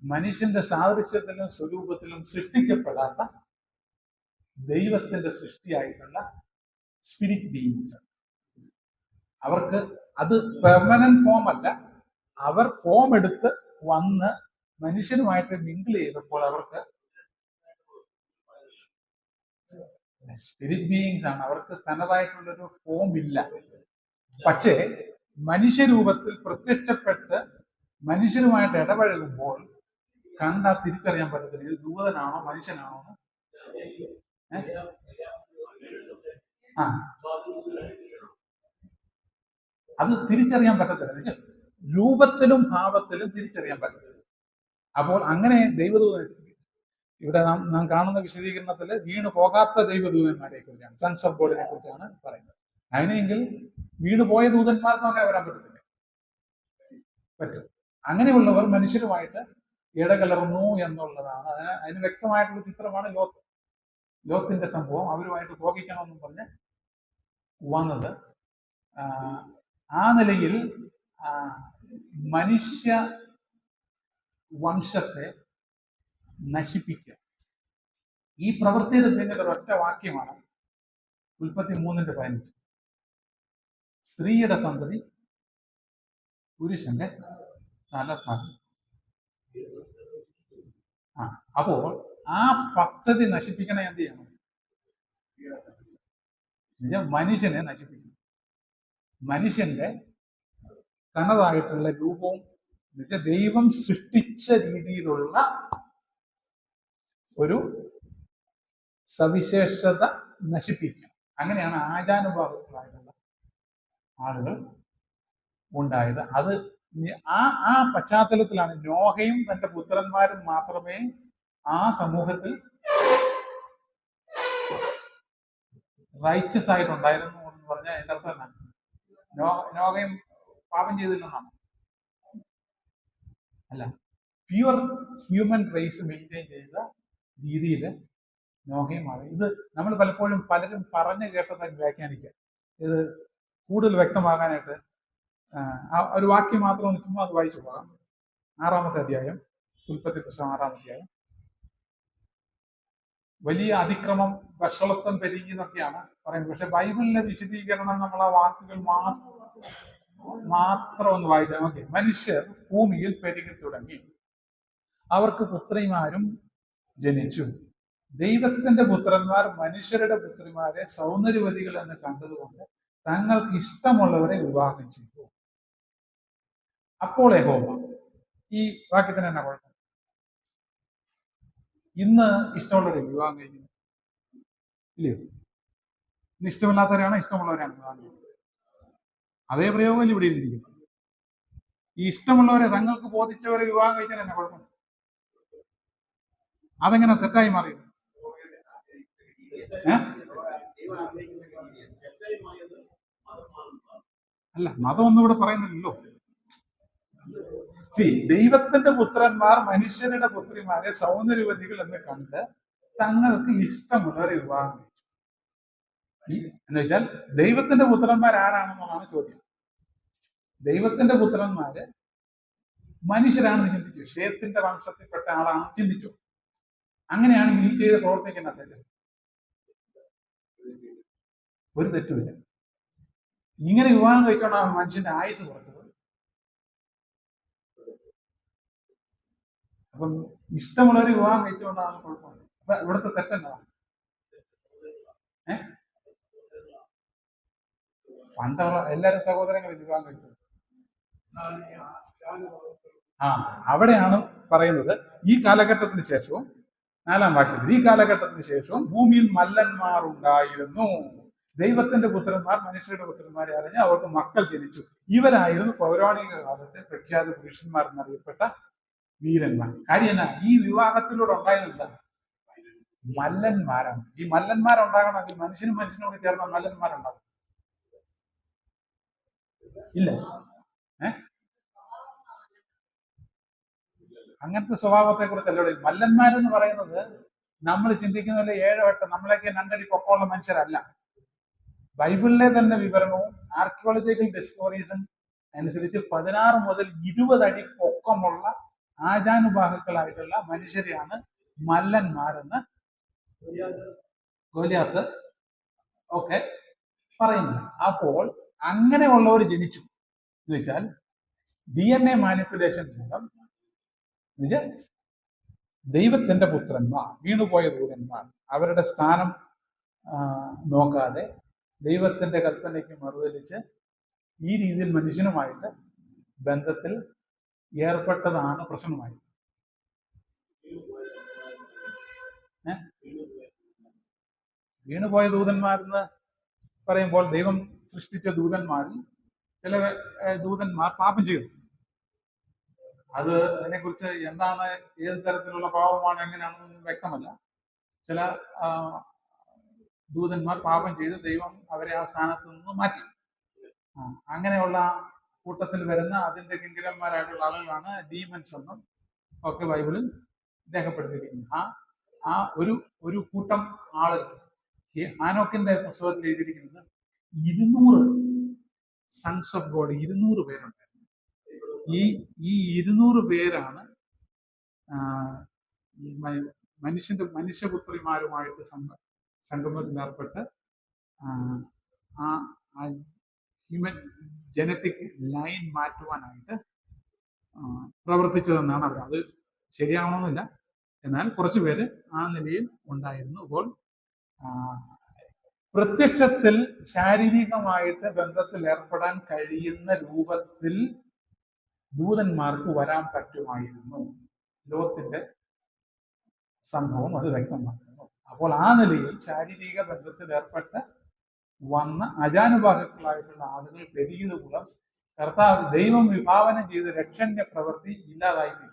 മനുഷ്യന്റെ സാദൃശ്യത്തിലും സ്വരൂപത്തിലും സൃഷ്ടിക്കപ്പെടാത്ത ദൈവത്തിന്റെ സൃഷ്ടിയായിട്ടുള്ള സ്പിരിറ്റ് ബീയിങ്സ്. അവർക്ക് അത് പെർമനന്റ് ഫോം അല്ല. അവർ ഫോം എടുത്ത് വന്ന് മനുഷ്യനുമായിട്ട് മിങ്കിൾ ചെയ്തപ്പോൾ അവർക്ക് സ്പിരിറ്റ് ബീയിങ്സ് ആണ്. അവർക്ക് തനതായിട്ടുള്ളൊരു ഫോം ഇല്ല. പക്ഷേ മനുഷ്യരൂപത്തിൽ പ്രത്യക്ഷപ്പെട്ട് മനുഷ്യരുമായിട്ട് ഇടപഴകുമ്പോൾ കണ്ടാൽ തിരിച്ചറിയാൻ പറ്റത്തില്ല ഇത് ദൂതനാണോ മനുഷ്യനാണോ എന്ന്. ആ, അത് തിരിച്ചറിയാൻ പറ്റത്തില്ല. രൂപത്തിലും ഭാവത്തിലും തിരിച്ചറിയാൻ പറ്റത്തില്ല. അപ്പോൾ അങ്ങനെ ദൈവദൂതൻ, ഇവിടെ നാം കാണുന്ന വിശദീകരണത്തിൽ വീണു പോകാത്ത ദൈവദൂതന്മാരെ കുറിച്ചാണ്, സൺസ് ഓഫ് ഗോഡിനെ കുറിച്ചാണ് പറയുന്നത്. അങ്ങനെയെങ്കിൽ വീണു പോയ ദൂതന്മാർക്കും അങ്ങനെ വരാൻ പറ്റത്തില്ല. പറ്റും. അങ്ങനെയുള്ളവർ മനുഷ്യരുമായിട്ട് ഇടകലർന്നു എന്നുള്ളതാണ്. അതിന് വ്യക്തമായിട്ടുള്ള ചിത്രമാണ് ലോത്തിന്റെ സംഭവം. അവരുമായിട്ട് ഭോഗിക്കണമെന്നും പറഞ്ഞ് വന്നത്. ആ നിലയിൽ മനുഷ്യ വംശത്തെ നശിപ്പിക്കുക. ഈ പ്രവൃത്തിയുടെ പിന്നിൽ ഒരൊറ്റ വാക്യമാണ് ഉൽപ്പത്തി 3:15. സ്ത്രീയുടെ സന്തതി പുരുഷന്റെ തലഭാഗം. അപ്പോൾ ആ പദ്ധതി നശിപ്പിക്കണേ എന്ത് ചെയ്യണം? മനുഷ്യനെ നശിപ്പിക്കണം. മനുഷ്യന്റെ തനതായിട്ടുള്ള രൂപവും ദൈവം സൃഷ്ടിച്ച രീതിയിലുള്ള ഒരു സവിശേഷത നശിപ്പിക്കുക. അങ്ങനെയാണ് ആചാനുഭാവത്തിലായിട്ടുള്ള ആളുകൾ ഉണ്ടായത്. അത് ആ പശ്ചാത്തലത്തിലാണ് നോഹയും തന്റെ പുത്രന്മാരും മാത്രമേ ആ സമൂഹത്തിൽ റൈച്ചസ് ആയിട്ടുണ്ടായിരുന്നു എന്ന് പറഞ്ഞാൽ എന്റെ അർത്ഥം എന്നാണ്? നോഹയും പാപം ചെയ്തില്ലെന്നാണ്? അല്ല, പ്യുവർ ഹ്യൂമൻ റേസ് മെയിൻറ്റെയിൻ ചെയ്ത രീതിയിൽ നോഹയും മാറി. ഇത് നമ്മൾ പലരും പറഞ്ഞു കേട്ടതായി വ്യാഖ്യാനിക്കുക. ഇത് കൂടുതൽ വ്യക്തമാകാനായിട്ട് ഒരു വാക്യം മാത്രം ഒന്ന് ചുമ്മാ അത് വായിച്ചു പോകാം. 6-ാമത്തെ അധ്യായം, ഉൽപ്പത്തി പുസ്തകം 6-ാം അധ്യായം. വലിയ അതിക്രമം, വഷളത്വം പെരുകി എന്നൊക്കെയാണ് പറയുന്നത്. പക്ഷെ ബൈബിളിലെ വിശദീകരണം നമ്മൾ ആ വാക്കുകൾ മാത്രം ഒന്ന് വായിച്ചാൽ മതി. മനുഷ്യർ ഭൂമിയിൽ പെരുകി തുടങ്ങി, അവർക്ക് പുത്രിമാരും ജനിച്ചു. ദൈവത്തിന്റെ പുത്രന്മാർ മനുഷ്യരുടെ പുത്രിമാരെ സൗന്ദര്യവതികൾ എന്ന് കണ്ടതുകൊണ്ട് തങ്ങൾക്ക് ഇഷ്ടമുള്ളവരെ വിവാഹം ചെയ്തു. അപ്പോൾ യഹോവ, ഈ വാക്യത്തിന് തന്നെ കുഴപ്പം, ഇന്ന് ഇഷ്ടമുള്ളവരെ വിവാഹം കഴിക്കുന്നു ഇല്ലയോ? ഇന്ന് ഇഷ്ടമില്ലാത്തവരാണ് ഇഷ്ടമുള്ളവരാണ് വിവാഹം കഴിക്കുന്നത്. അതേ പ്രയോഗം ഇവിടെ ഇരിക്കുന്നു. ഈ ഇഷ്ടമുള്ളവരെ തങ്ങൾക്ക് ബോധിച്ചവരെ വിവാഹം കഴിച്ചാൽ തന്നെ കുഴപ്പം. അതെങ്ങനെ തെറ്റായി മാറിയത്? അല്ല, മതമൊന്നും ഇവിടെ പറയുന്നില്ലല്ലോ. ദൈവത്തിന്റെ പുത്രന്മാർ മനുഷ്യരുടെ പുത്രിമാരെ സൗന്ദര്യവതികൾ എന്ന് കണ്ട് തങ്ങൾക്ക് ഇഷ്ടമുള്ളവരെ വിവാഹം കഴിച്ചു. എന്ന് വെച്ചാൽ ദൈവത്തിന്റെ പുത്രന്മാർ ആരാണെന്നുള്ളതാണ് ചോദ്യം. ദൈവത്തിന്റെ പുത്രന്മാര് മനുഷ്യരാണെന്ന് ചിന്തിച്ചു, ഷേത്തിന്റെ വംശത്തിൽപ്പെട്ട ആളാണെന്ന് ചിന്തിച്ചു. അങ്ങനെയാണെങ്കിൽ ഈ ചെയ്ത പ്രവർത്തിക്കുന്ന തെറ്റ് ഒരു തെറ്റുമില്ല. ഇങ്ങനെ വിവാഹം കഴിച്ചോണ്ടാണ് മനുഷ്യന്റെ ആയുസ് കുറച്ചത്. അപ്പം ഇഷ്ടമുള്ളവരെ വിവാഹം കഴിച്ചുകൊണ്ടാണ് കുഴപ്പമില്ല. അപ്പൊ ഇവിടുത്തെ തെറ്റെന്താണ്? പണ്ടുള്ള എല്ലാവരും സഹോദരങ്ങളിൽ വിവാഹം കഴിച്ചത്. അവിടെയാണ് പറയുന്നത് ഈ കാലഘട്ടത്തിന് ശേഷവും 4-ാം വാക്യത്തിൽ, ഈ കാലഘട്ടത്തിന് ശേഷവും ഭൂമിയിൽ മല്ലന്മാർ ഉണ്ടായിരുന്നു. ദൈവത്തിന്റെ പുത്രന്മാർ മനുഷ്യരുടെ പുത്രന്മാരെ അറിഞ്ഞ് അവർക്ക് മക്കൾ ജനിച്ചു. ഇവരായിരുന്നു പൗരാണിക കാലത്തെ പ്രഖ്യാത പുരുഷന്മാർ എന്നറിയപ്പെട്ട വീരന്മാർ. കാര്യം എന്നാ? ഈ വിവാഹത്തിലൂടെ ഉണ്ടായത് എന്താണ്? മല്ലന്മാരാണ്. ഈ മല്ലന്മാരുണ്ടാകണമെങ്കിൽ മനുഷ്യനോട് ചേർന്ന മല്ലന്മാരുണ്ടാകും ഇല്ല? അങ്ങനത്തെ സ്വഭാവത്തെ കുറിച്ചല്ല ഇവിടെ. മല്ലന്മാരെന്ന് പറയുന്നത് നമ്മൾ ചിന്തിക്കുന്ന പോലെ 7 8 നമ്മളൊക്കെ 2 അടി പൊക്കമുള്ള മനുഷ്യരല്ല. ബൈബിളിലെ തന്നെ വിവരണവും ആർക്കിയോളജിക്കൽ ഡിസ്കവറീസും അനുസരിച്ച് 16 മുതൽ 20 അടി പൊക്കമുള്ള ആജാനുബാഹുക്കളായിട്ടുള്ള മനുഷ്യരെയാണ് മല്ലന്മാരെന്ന് ഗോലിയാത്ത് ഒക്കെ പറയുന്നത്. അപ്പോൾ അങ്ങനെയുള്ളവർ ജനിച്ചു എന്ന് വെച്ചാൽ DNA മാനിപ്പുലേഷൻ മൂലം ദൈവത്തിന്റെ പുത്രന്മാർ, വീണുപോയ ദൂതന്മാർ, അവരുടെ സ്ഥാനം നോക്കാതെ ദൈവത്തിന്റെ കൽപ്പനയ്ക്ക് മറുതലിച്ച് ഈ രീതിയിൽ മനുഷ്യനുമായിട്ട് ബന്ധത്തിൽ ഏർപ്പെട്ടതാണ് പ്രശ്നമായി. വീണുപോയ ദൂതന്മാരെന്ന് പറയുമ്പോൾ ദൈവം സൃഷ്ടിച്ച ദൂതന്മാരിൽ ചില ദൂതന്മാർ പാപം ചെയ്തു. അത് അതിനെക്കുറിച്ച് എന്താണ്, ഏത് തരത്തിലുള്ള പാപമാണ്, എങ്ങനെയാണെന്നൊന്നും വ്യക്തമല്ല. ചില ദൂതന്മാർ പാപം ചെയ്ത് ദൈവം അവരെ ആ സ്ഥാനത്ത് നിന്ന് മാറ്റി. അങ്ങനെയുള്ള കൂട്ടത്തിൽ വരുന്ന അതിന്റെ കിങ്കരന്മാരായിട്ടുള്ള ആളുകളാണ് ഡീമൻസ് എന്നും ഒക്കെ ബൈബിളിൽ രേഖപ്പെടുത്തിയിരിക്കുന്നത്. ആ ഒരു കൂട്ടം ആളുകൾ ആനോക്കിന്റെ പുസ്തകത്തിൽ എഴുതിയിരിക്കുന്നത് 200 സൺസ് ഓഫ് ഗോഡ്, 200 പേരുണ്ടായിരുന്നു. ഈ 200 പേരാണ് മനുഷ്യപുത്രിമാരുമായിട്ട് സംഗമത്തിൽ ഏർപ്പെട്ട് ഹ്യൂമൻ ജനറ്റിക് ലൈൻ മാറ്റുവാനായിട്ട് പ്രവർത്തിച്ചതെന്നാണ് അവർ. അത് ശരിയാവണമെന്നില്ല, എന്നാൽ കുറച്ചു പേര് ആ നിലയിൽ ഉണ്ടായിരുന്നു. അപ്പോൾ പ്രത്യക്ഷത്തിൽ ശാരീരികമായിട്ട് ബന്ധത്തിൽ ഏർപ്പെടാൻ കഴിയുന്ന രൂപത്തിൽ ദൂതന്മാർക്ക് വരാൻ പറ്റുമായിരുന്നു. ലോകത്തിന്റെ സംഭവം അത് വ്യക്തമാക്കുന്നു. അപ്പോൾ ആ നിലയിൽ ശാരീരിക ബന്ധത്തിൽ ഏർപ്പെട്ട് വന്ന അജാനുബാഹുക്കളായിട്ടുള്ള ആളുകൾ പെരുകിയത് മൂലം കർത്താവ് ദൈവം വിഭാവനം ചെയ്ത രക്ഷണ്യ പ്രവൃത്തി ഇല്ലാതായിപ്പോയി.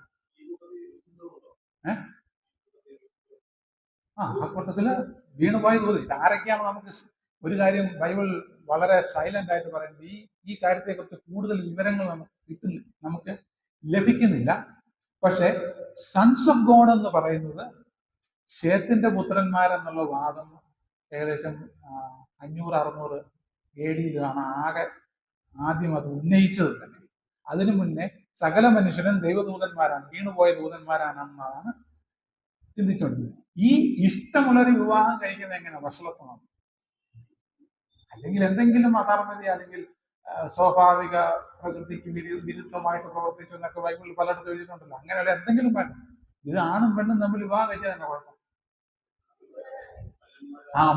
ആ കൂട്ടത്തില് വീണുപോയ ദൂതൻ. ആരൊക്കെയാണ്? നമുക്ക് ഒരു കാര്യം ബൈബിൾ വളരെ സൈലന്റ് ആയിട്ട് പറയുന്നത്, ഈ കാര്യത്തെക്കുറിച്ച് കൂടുതൽ വിവരങ്ങൾ നമുക്ക് ലഭിക്കുന്നില്ല. പക്ഷെ സൺസ് ഓഫ് ഗോഡ് എന്ന് പറയുന്നത് ശേത്തിന്റെ പുത്രന്മാരെന്നുള്ള വാദം ഏകദേശം 500-600 AD-യിലാണ് ആദ്യം അത് ഉന്നയിച്ചത് തന്നെ. അതിനു മുന്നേ സകല മനുഷ്യരും ദൈവദൂതന്മാരാണ്, വീണുപോയ ദൂതന്മാരാണെന്നാണ് ചിന്തിച്ചുകൊണ്ടിരുന്നത്. ഈ ഇഷ്ടമുള്ളൊരു വിവാഹം കഴിക്കുന്നത് എങ്ങനെ? വഷളത്വമാണ്, അല്ലെങ്കിൽ എന്തെങ്കിലും അധാർമ്മിക, അല്ലെങ്കിൽ സ്വാഭാവിക പ്രകൃതിക്ക് വിരുദ്ധമായിട്ട് പ്രവർത്തിച്ചു എന്നൊക്കെ ബൈബിളിൽ പലയിടത്തും എഴുതിയിട്ടുണ്ടല്ലോ. അങ്ങനെയുള്ള എന്തെങ്കിലും വേണം. ഇത് ആണും പെണ്ണും തമ്മിൽ വിവാഹം കഴിച്ചാൽ തന്നെ കുഴപ്പം.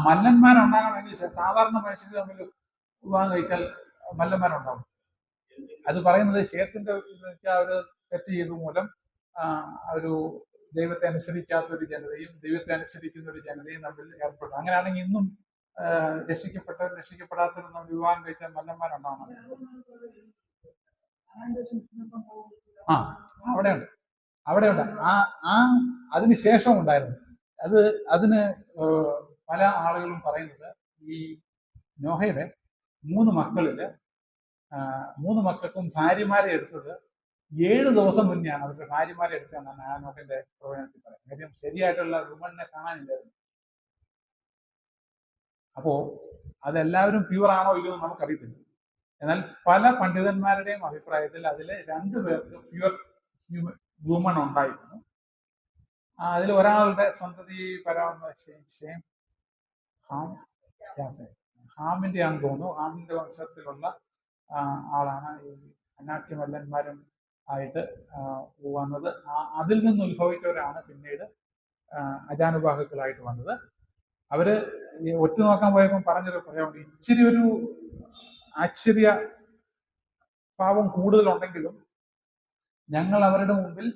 മല്ലന്മാരുണ്ടാകണമെങ്കിൽ സാധാരണ മനുഷ്യർ തമ്മിൽ വിവാഹം കഴിച്ചാൽ മല്ലന്മാരുണ്ടാവും. അത് പറയുന്നത് ശേത്തിന്റെ ഒരു തെറ്റ് ചെയ്തു മൂലം ഒരു ദൈവത്തെ അനുസരിക്കാത്ത ഒരു ജനതയും ദൈവത്തെ അനുസരിക്കുന്ന ഒരു ജനതയും തമ്മിൽ ഏർപ്പെടും. അങ്ങനെയാണെങ്കിൽ ഇന്നും രക്ഷിക്കപ്പെട്ടവരും രക്ഷിക്കപ്പെടാത്തവരും നമ്മൾ വിവാഹം കഴിച്ചാൽ മല്ലന്മാരുണ്ടാവണം. അവിടെയുണ്ട്. അതിന് ശേഷം ഉണ്ടായിരുന്നു. അതിന് പല ആളുകളും പറയുന്നത് ഈ നോഹയുടെ 3 മക്കളില് 3 മക്കൾക്കും ഭാര്യമാരെ എടുത്തത് 7 ദിവസം മുന്നെയാണ് അവരുടെ ഭാര്യമാരെ എടുത്തതെന്നാണ് ആ നോഹയുടെ പ്രവചനത്തിൽ പറയുന്നത്. കാര്യം ശരിയായിട്ടുള്ള വുമണിനെ കാണാനില്ലായിരുന്നു. അപ്പോ അതെല്ലാവരും പ്യൂർ ആണോ ഇല്ലയോ എന്ന് നമുക്കറിയത്തില്ല. എന്നാൽ പല പണ്ഡിതന്മാരുടെയും അഭിപ്രായത്തിൽ അതില് 2 പേർക്ക് പ്യൂർ വുമൺ ഉണ്ടായിരുന്നു. അതിൽ ഒരാളുടെ സന്തതി ഹാമിന്റെ ആണെന്ന് തോന്നുന്നു. ഹാമിന്റെ വംശത്തിലുള്ള ആളാണ് ഈ അനാട്യമല്ലന്മാരും ആയിട്ട് വന്നത്. അതിൽ നിന്ന് ഉത്ഭവിച്ചവരാണ് പിന്നീട് അജാനുബാഹുക്കളായിട്ട് വന്നത്. അവര് ഒറ്റ നോക്കാൻ പോയപ്പോൾ പറഞ്ഞൊരു പ്രയോഗം, ഇച്ചിരി ഒരു ആശ്ചര്യ ഭാവം കൂടുതലുണ്ടെങ്കിലും ഞങ്ങൾ അവരുടെ മുമ്പിൽ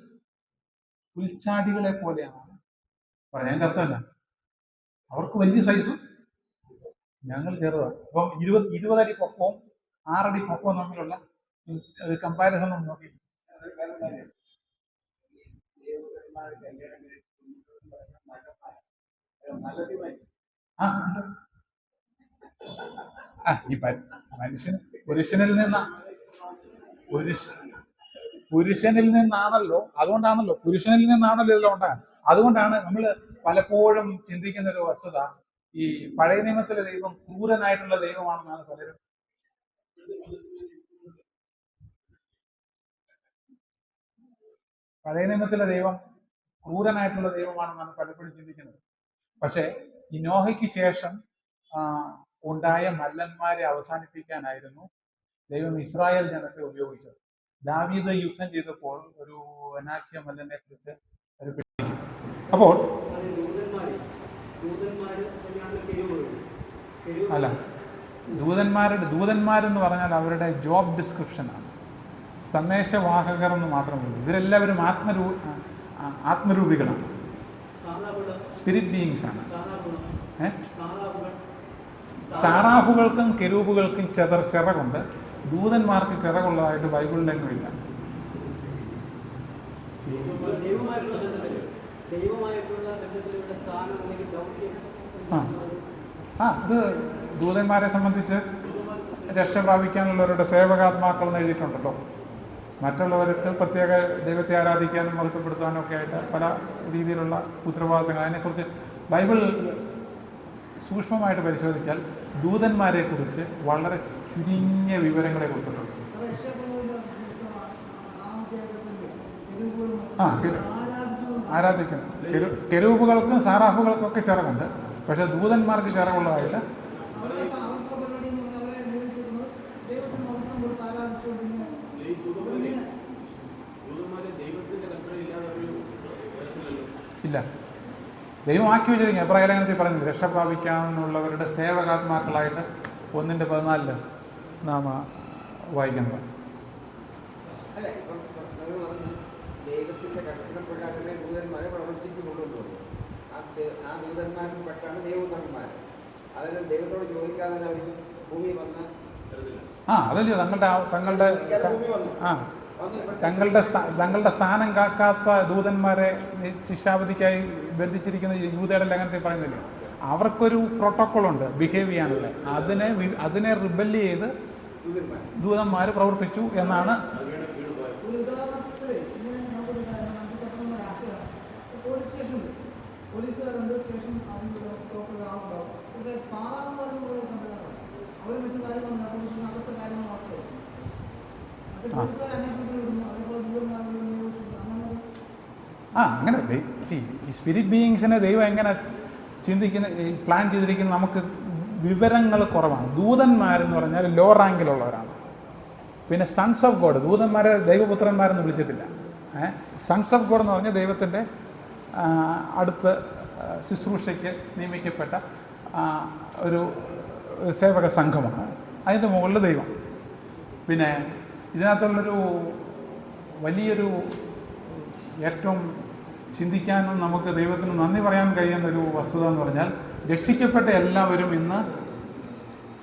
പുൽച്ചാടികളെ പോലെയാണ് പറയാൻ. അതിന്റെ അർത്ഥമല്ല, അവർക്ക് വലിയ സൈസും ഞങ്ങൾ ചെറുതാണ്. അപ്പം 20 അടി പൊക്കവും 6 അടി പൊക്കവും തമ്മിലുള്ള കമ്പാരിസൺ ഒന്ന് നോക്കി. ഈ പുരുഷനിൽ നിന്നാണല്ലോ, അതുകൊണ്ടാണല്ലോ പുരുഷനിൽ നിന്നാണല്ലോ ഇതെല്ലാം ഉണ്ടാകാൻ. അതുകൊണ്ടാണ് നമ്മൾ പലപ്പോഴും ചിന്തിക്കുന്ന ഒരു വസ്തുത, ഈ പഴയ നിയമത്തിലെ ദൈവം ക്രൂരനായിട്ടുള്ള ദൈവമാണെന്നാണ് പലരും. പഴയ നിയമത്തിലെ ദൈവം ക്രൂരനായിട്ടുള്ള ദൈവമാണെന്നാണ് പലപ്പോഴും ചിന്തിക്കുന്നത്. പക്ഷേ ഈ നോഹയ്ക്ക് ശേഷം ഉണ്ടായ മല്ലന്മാരെ അവസാനിപ്പിക്കാനായിരുന്നു ദൈവം ഇസ്രായേൽ ജനത്തെ ഉപയോഗിച്ചത്. ദാവീദ് യുദ്ധം ചെയ്തപ്പോൾ ഒരു അനാക്യ മല്ലനെ കുറിച്ച് ഒരു അപ്പോൾ അല്ല, ദൂതന്മാരെന്ന് പറഞ്ഞാൽ അവരുടെ ജോബ് ഡിസ്ക്രിപ്ഷനാണ്. സന്ദേശവാഹകർ എന്ന് മാത്രമേ ഉള്ളൂ. ഇവരെല്ലാവരും ആത്മരൂപികളാണ്, സ്പിരിറ്റ് ബീയിങ്സ് ആണ്. സാറാഫുകൾക്കും കെരൂബുകൾക്കും ചിറകുണ്ട്. ദൂതന്മാർക്ക് ചിറകുള്ളതായിട്ട് ബൈബിളിലെങ്ങും ഇല്ല. ഇത് ദൂതന്മാരെ സംബന്ധിച്ച് രക്ഷ പ്രാപിക്കാനുള്ളവരുടെ സേവകാത്മാക്കൾ എന്ന് എഴുതിയിട്ടുണ്ടല്ലോ. മറ്റുള്ളവർക്ക് പ്രത്യേക ദൈവത്തെ ആരാധിക്കാനും മഹത്വപ്പെടുത്താനും ഒക്കെ ആയിട്ട് പല രീതിയിലുള്ള ഉത്തരവാദിത്തങ്ങൾ. അതിനെക്കുറിച്ച് ബൈബിൾ സൂക്ഷ്മമായിട്ട് പരിശോധിച്ചാൽ ദൂതന്മാരെ കുറിച്ച് വളരെ ചുരുങ്ങിയ വിവരങ്ങളെ കൊടുത്തിട്ടുണ്ട്. ആരാധിക്കണം. കെരൂബുകൾക്കും സാറാഫുകൾക്കും ഒക്കെ ചിറകുണ്ട്, പക്ഷെ ദൂതന്മാർക്ക് ചിറകുള്ളതായിട്ട് ഇല്ല. ദൈവം ആക്കി വെച്ചിരിക്കുക. എബ്രായ ലേഖനത്തിൽ പറയുന്നത് രക്ഷ പ്രാപിക്കാനുള്ളവരുടെ സേവകാത്മാക്കളായിട്ട് 1:14 നാം വായിക്കുന്നത്. ദൈവത്തിന്റെ കൽപ്പന പ്രകാരമേ ദൂതന്മാരെ പ്രവർത്തിക്കുന്നുള്ളൂ. ആ ദൂതന്മാരിൽ പെട്ടാണ് ദൈവദൂതന്മാർ. അതിന് ദൈവത്തോട് ചോദിക്കാതെ അവർ ഭൂമി വന്ന് അതല്ലേ തങ്ങളുടെ സ്ഥാനം കാക്കാത്ത ദൂതന്മാരെ ശിക്ഷാവധിക്കായി ബന്ധിച്ചിരിക്കുന്ന യൂദയുടെ ലേഖനത്തിൽ പറയുന്നില്ലേ, അവർക്കൊരു പ്രോട്ടോക്കോളുണ്ട് ബിഹേവ് ചെയ്യാനുള്ള. അതിനെ റിബല് ചെയ്ത് ദൂതന്മാർ പ്രവർത്തിച്ചു എന്നാണ്. പോലീസുകാരുണ്ട്, സ്റ്റേഷൻ ആളുണ്ടാവും. ഇവിടെ പാറാമാരെന്ന് പറയുന്ന സംവിധാനമാണ്. അവർ മറ്റു കാര്യങ്ങളല്ല, പോലീസിനകത്തെ കാര്യങ്ങൾ മാത്രമേ അത് പോലീസുകാർ അന്വേഷണത്തിന് വിടുന്നു. അതേപോലെ അങ്ങനെ ഈ സ്പിരിറ്റ് ബീയിങ്സിനെ ദൈവം എങ്ങനെ പ്ലാൻ ചെയ്തിരിക്കുന്നത് നമുക്ക് വിവരങ്ങൾ കുറവാണ്. ദൂതന്മാരെന്ന് പറഞ്ഞാൽ ലോ റാങ്കിലുള്ളവരാണ്. പിന്നെ സൺസ് ഓഫ് ഗോഡ്, ദൂതന്മാരെ ദൈവപുത്രന്മാരെന്ന് വിളിച്ചിട്ടില്ല. സൺസ് ഓഫ് ഗോഡ് എന്ന് പറഞ്ഞാൽ ദൈവത്തിൻ്റെ അടുത്ത് ശുശ്രൂഷയ്ക്ക് നിയമിക്കപ്പെട്ട ഒരു സേവക സംഘമാണ്. അതിൻ്റെ മുകളിൽ ദൈവം. പിന്നെ ഇതിനകത്തുള്ളൊരു വലിയൊരു ഏറ്റവും ചിന്തിക്കാനും നമുക്ക് ദൈവത്തിന് നന്ദി പറയാൻ കഴിയുന്നൊരു വസ്തുത എന്ന് പറഞ്ഞാൽ, രക്ഷിക്കപ്പെട്ട എല്ലാവരും ഇന്ന്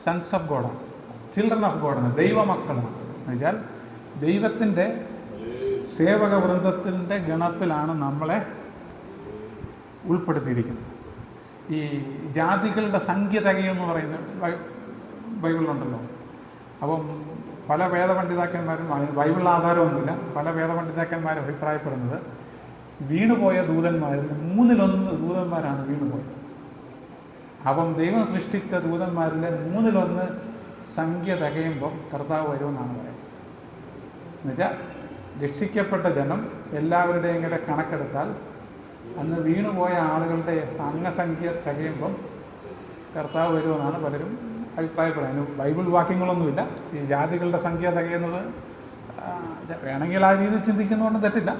സൺസ് ഓഫ് ഗോഡാണ്, ചിൽഡ്രൻ ഓഫ് ഗോഡാണ്, ദൈവമക്കളാണ്. എന്നുവെച്ചാൽ ദൈവത്തിൻ്റെ സേവക വൃന്ദത്തിൻ്റെ ഗണത്തിലാണ് നമ്മളെ ഉൾപ്പെടുത്തിയിരിക്കുന്നത്. ഈ ജാതികളുടെ സംഖ്യ തികയെന്ന് പറയുന്നത് ബൈബിളിലുണ്ടല്ലോ. അപ്പം പല വേദപണ്ഡിതാക്കന്മാരും, ബൈബിളിൽ ആധാരമൊന്നുമില്ല, പല വേദപണ്ഡിതാക്കന്മാരും അഭിപ്രായപ്പെടുന്നത് വീണുപോയ ദൂതന്മാരിൽ 1/3 ദൂതന്മാരാണ് വീണുപോയത്. അപ്പം ദൈവം സൃഷ്ടിച്ച ദൂതന്മാരിലെ 1/3 സംഖ്യ തികയുമ്പം കർത്താവ് വരുമെന്നാണ് പറയുന്നത്. എന്നുവെച്ചാൽ രക്ഷിക്കപ്പെട്ട ജനം എല്ലാവരുടെയും കൂടെ കണക്കെടുത്താൽ അന്ന് വീണുപോയ ആളുകളുടെ അംഗസംഖ്യ തികയുമ്പം കർത്താവ് വരുമെന്നാണ് പലരും അഭിപ്രായപ്പെടുന്നത്. ബൈബിൾ വാക്യങ്ങളൊന്നുമില്ല. ഈ ജാതികളുടെ സംഖ്യ തികയുന്നത് വേണമെങ്കിൽ ആ രീതിയിൽ ചിന്തിക്കുന്നതുകൊണ്ട് തെറ്റില്ല.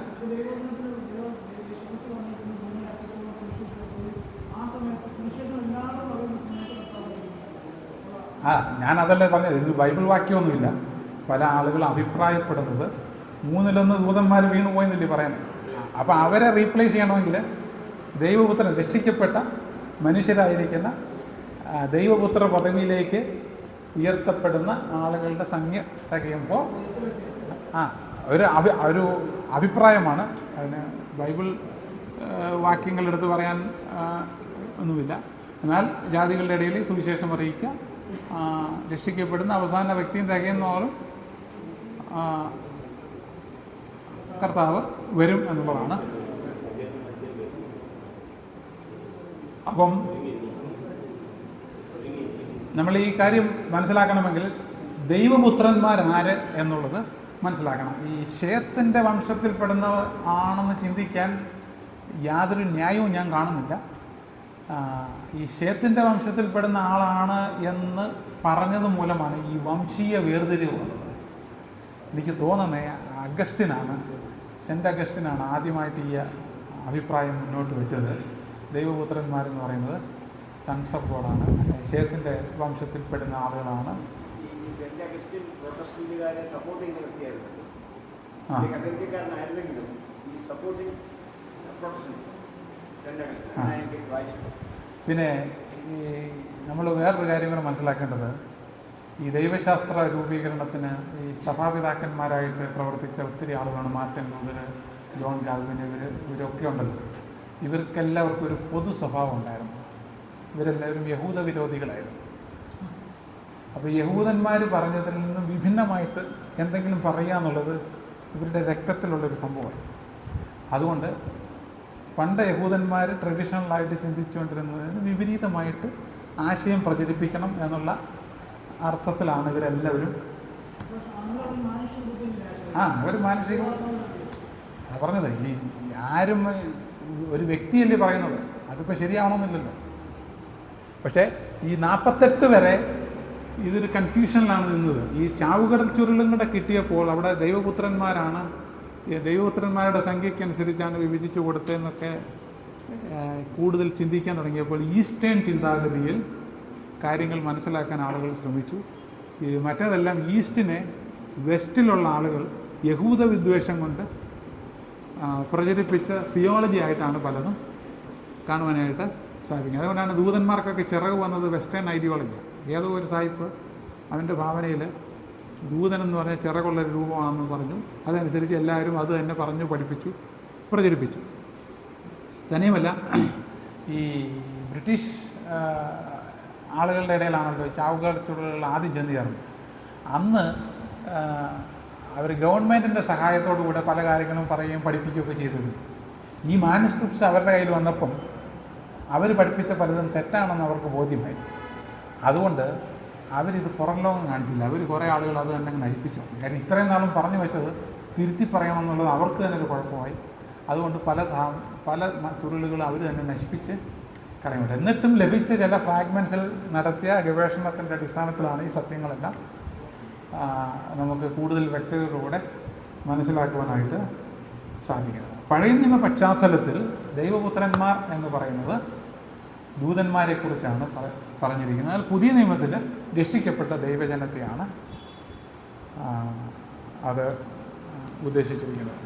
ഞാനതല്ലേ പറഞ്ഞത്, ഇതിൽ ബൈബിൾ വാക്യമൊന്നുമില്ല. പല ആളുകളും അഭിപ്രായപ്പെടുന്നത് 1/3 ദൂതന്മാർ വീണുപോയെന്നില്ലേ പറയുന്നത്. അപ്പോൾ അവരെ റീപ്ലേസ് ചെയ്യണമെങ്കിൽ ദൈവപുത്രൻ, രക്ഷിക്കപ്പെട്ട മനുഷ്യരായിരിക്കുന്ന ദൈവപുത്ര പദവിയിലേക്ക് ഉയർത്തപ്പെടുന്ന ആളുകളുടെ സംഖ്യ തികയുമ്പോൾ ഒരു അഭിപ്രായമാണ്. അതിന് ബൈബിൾ വാക്യങ്ങളെടുത്ത് പറയാൻ ഒന്നുമില്ല. എന്നാൽ ജാതികളുടെ ഇടയിൽ സുവിശേഷം അറിയിക്കുക, രക്ഷിക്കപ്പെടുന്ന അവസാന വ്യക്തിയും തികയുന്നോളം കർത്താവ് വരും എന്നുള്ളതാണ്. അപ്പം നമ്മൾ ഈ കാര്യം മനസ്സിലാക്കണമെങ്കിൽ ദൈവപുത്രന്മാരാര് എന്നുള്ളത് മനസ്സിലാക്കണം. ഈ ശേത്തിൻ്റെ വംശത്തിൽപ്പെടുന്ന ആണെന്ന് ചിന്തിക്കാൻ യാതൊരു ന്യായവും ഞാൻ കാണുന്നില്ല. ഈ ശേത്തിൻ്റെ വംശത്തിൽപ്പെടുന്ന ആളാണ് എന്ന് പറഞ്ഞത് മൂലമാണ് ഈ വംശീയ വേർതിരിവ് വന്നത്. എനിക്ക് തോന്നുന്നത് സെൻറ്റ് അഗസ്റ്റിനാണ് ആദ്യമായിട്ട് ഈ അഭിപ്രായം മുന്നോട്ട് വെച്ചത്. ദൈവപുത്രന്മാരെന്ന് പറയുന്നത് സൺസ് ഓഫ് ഗോഡാണ്, ശേത്തിൻ്റെ വംശത്തിൽപ്പെടുന്ന ആളുകളാണ്. സെന്റ് അഗസ്റ്റിൻ പ്രൊട്ടസ്റ്റന്റുകാരെ സപ്പോർട്ട് ചെയ്യുന്ന വ്യക്തിയായിരുന്നു. ആ. കത്തോലിക്കക്കാരനായിരുന്നെങ്കിലും ഈ സപ്പോർട്ടിങ് പ്രൊട്ടസ്റ്റന്റ് സെന്റ് അഗസ്റ്റിൻ. അങ്ങനെ എനിക്ക് വായിച്ചിട്ടുണ്ട്. പിന്നെ ഈ നമ്മൾ വേറൊരു കാര്യം കൂടെ മനസ്സിലാക്കേണ്ടത്, ഈ ദൈവശാസ്ത്ര രൂപീകരണത്തിന് ഈ സഭാപിതാക്കന്മാരായിട്ട് പ്രവർത്തിച്ച ഒത്തിരി ആളുകളാണ്. മാർട്ടിൻ ലൂതർ, ജോൺ കാൽവിൻ, ഇവരൊക്കെ ഉണ്ടല്ലോ. ഇവർക്കെല്ലാവർക്കും ഒരു പൊതു സ്വഭാവം ഉണ്ടായിരുന്നു. ഇവരെല്ലാവരും യഹൂദ വിരോധികളായിരുന്നു. അപ്പോൾ യഹൂദന്മാർ പറഞ്ഞതിൽ നിന്ന് വിഭിന്നമായിട്ട് എന്തെങ്കിലും പറയുക എന്നുള്ളത് ഇവരുടെ രക്തത്തിലുള്ളൊരു സംഭവമായി. അതുകൊണ്ട് പണ്ട് യഹൂദന്മാർ ട്രഡീഷണലായിട്ട് ചിന്തിച്ചുകൊണ്ടിരുന്നതിന് വിപരീതമായിട്ട് ആശയം പ്രചരിപ്പിക്കണം എന്നുള്ള അർത്ഥത്തിലാണ് ഇവരെല്ലാവരും. അവർ മാനുഷിക പറഞ്ഞത് ഈ ആരും ഒരു വ്യക്തിയല്ലേ പറയുന്നത്, അതിപ്പോൾ ശരിയാവണമെന്നില്ലല്ലോ. പക്ഷേ ഈ 48 വരെ ഇതൊരു കൺഫ്യൂഷനിലാണ് നിന്നത്. ഈ ചാവുകടൽ ചുരുളും കൂടെ കിട്ടിയപ്പോൾ അവിടെ ദൈവപുത്രന്മാരുടെ സംഖ്യയ്ക്കനുസരിച്ചാണ് വിഭജിച്ചു കൊടുത്തതെന്നൊക്കെ കൂടുതൽ ചിന്തിക്കാൻ തുടങ്ങിയപ്പോൾ ഈസ്റ്റേൺ ചിന്താഗതിയിൽ കാര്യങ്ങൾ മനസ്സിലാക്കാൻ ആളുകൾ ശ്രമിച്ചു. മറ്റേതെല്ലാം ഈസ്റ്റിനെ വെസ്റ്റിലുള്ള ആളുകൾ യഹൂദ വിദ്വേഷം കൊണ്ട് പ്രചരിപ്പിച്ച തിയോളജി ആയിട്ടാണ് പലതും കാണുവാനായിട്ട് സാധിക്കുന്നത്. അതുകൊണ്ടാണ് ദൂതന്മാർക്കൊക്കെ ചിറക് വന്നത് വെസ്റ്റേൺ ഐഡിയോളജിയാണ്. ഏതോ ഒരു സാഹിബ് അവൻ്റെ ഭാവനയിൽ ദൂതനെന്ന് പറഞ്ഞാൽ ചിറകുള്ളൊരു രൂപമാണെന്ന് പറഞ്ഞു. അതനുസരിച്ച് എല്ലാവരും അത് തന്നെ പറഞ്ഞു പഠിപ്പിച്ചു, പ്രചരിപ്പിച്ചു. തന്നെയുമല്ല, ഈ ബ്രിട്ടീഷ് ആളുകളുടെ ഇടയിലാണല്ലോ ചാവുകടൽ ചുരുളുകൾ ആദ്യം ചെന്ന് ചേർന്നത്. അന്ന് അവർ ഗവൺമെൻറ്റിൻ്റെ സഹായത്തോടുകൂടെ പല കാര്യങ്ങളും പറയുകയും പഠിപ്പിക്കുകയൊക്കെ ചെയ്തിരുന്നു. ഈ മാനുസ്ക്രിപ്റ്റ്സ് അവരുടെ കയ്യിൽ വന്നപ്പം അവർ പഠിപ്പിച്ച പലതും തെറ്റാണെന്ന് അവർക്ക് ബോധ്യമായി. അതുകൊണ്ട് അവരിത് പുറം ലോകം കാണിച്ചില്ല. അവർ കുറേ ആളുകൾ അത് തന്നെ നശിപ്പിച്ചു. കാര്യം ഇത്രയും നാളും പറഞ്ഞു വെച്ചത് തിരുത്തി പറയണമെന്നുള്ളത് അവർക്ക് തന്നെ ഒരു കുഴപ്പമായി. അതുകൊണ്ട് പല ചുരുളുകൾ അവർ തന്നെ നശിപ്പിച്ച് കളയുന്നുണ്ട്. എന്നിട്ടും ലഭിച്ച ചില ഫ്രാഗ്മെൻസിൽ നടത്തിയ ഗവേഷണത്തിൻ്റെ അടിസ്ഥാനത്തിലാണ് ഈ സത്യങ്ങളെല്ലാം നമുക്ക് കൂടുതൽ വ്യക്തതയോടുകൂടെ മനസ്സിലാക്കുവാനായിട്ട് സാധിക്കുന്നത്. പഴയ നിയമ പശ്ചാത്തലത്തിൽ ദൈവപുത്രന്മാർ എന്ന് പറയുന്നത് ദൂതന്മാരെക്കുറിച്ചാണ് പറഞ്ഞിരിക്കുന്നത്. എന്നാൽ പുതിയ നിയമത്തിൽ രക്ഷിക്കപ്പെട്ട ദൈവജനത്തെയാണ് അത് ഉദ്ദേശിച്ചിരിക്കുന്നത്.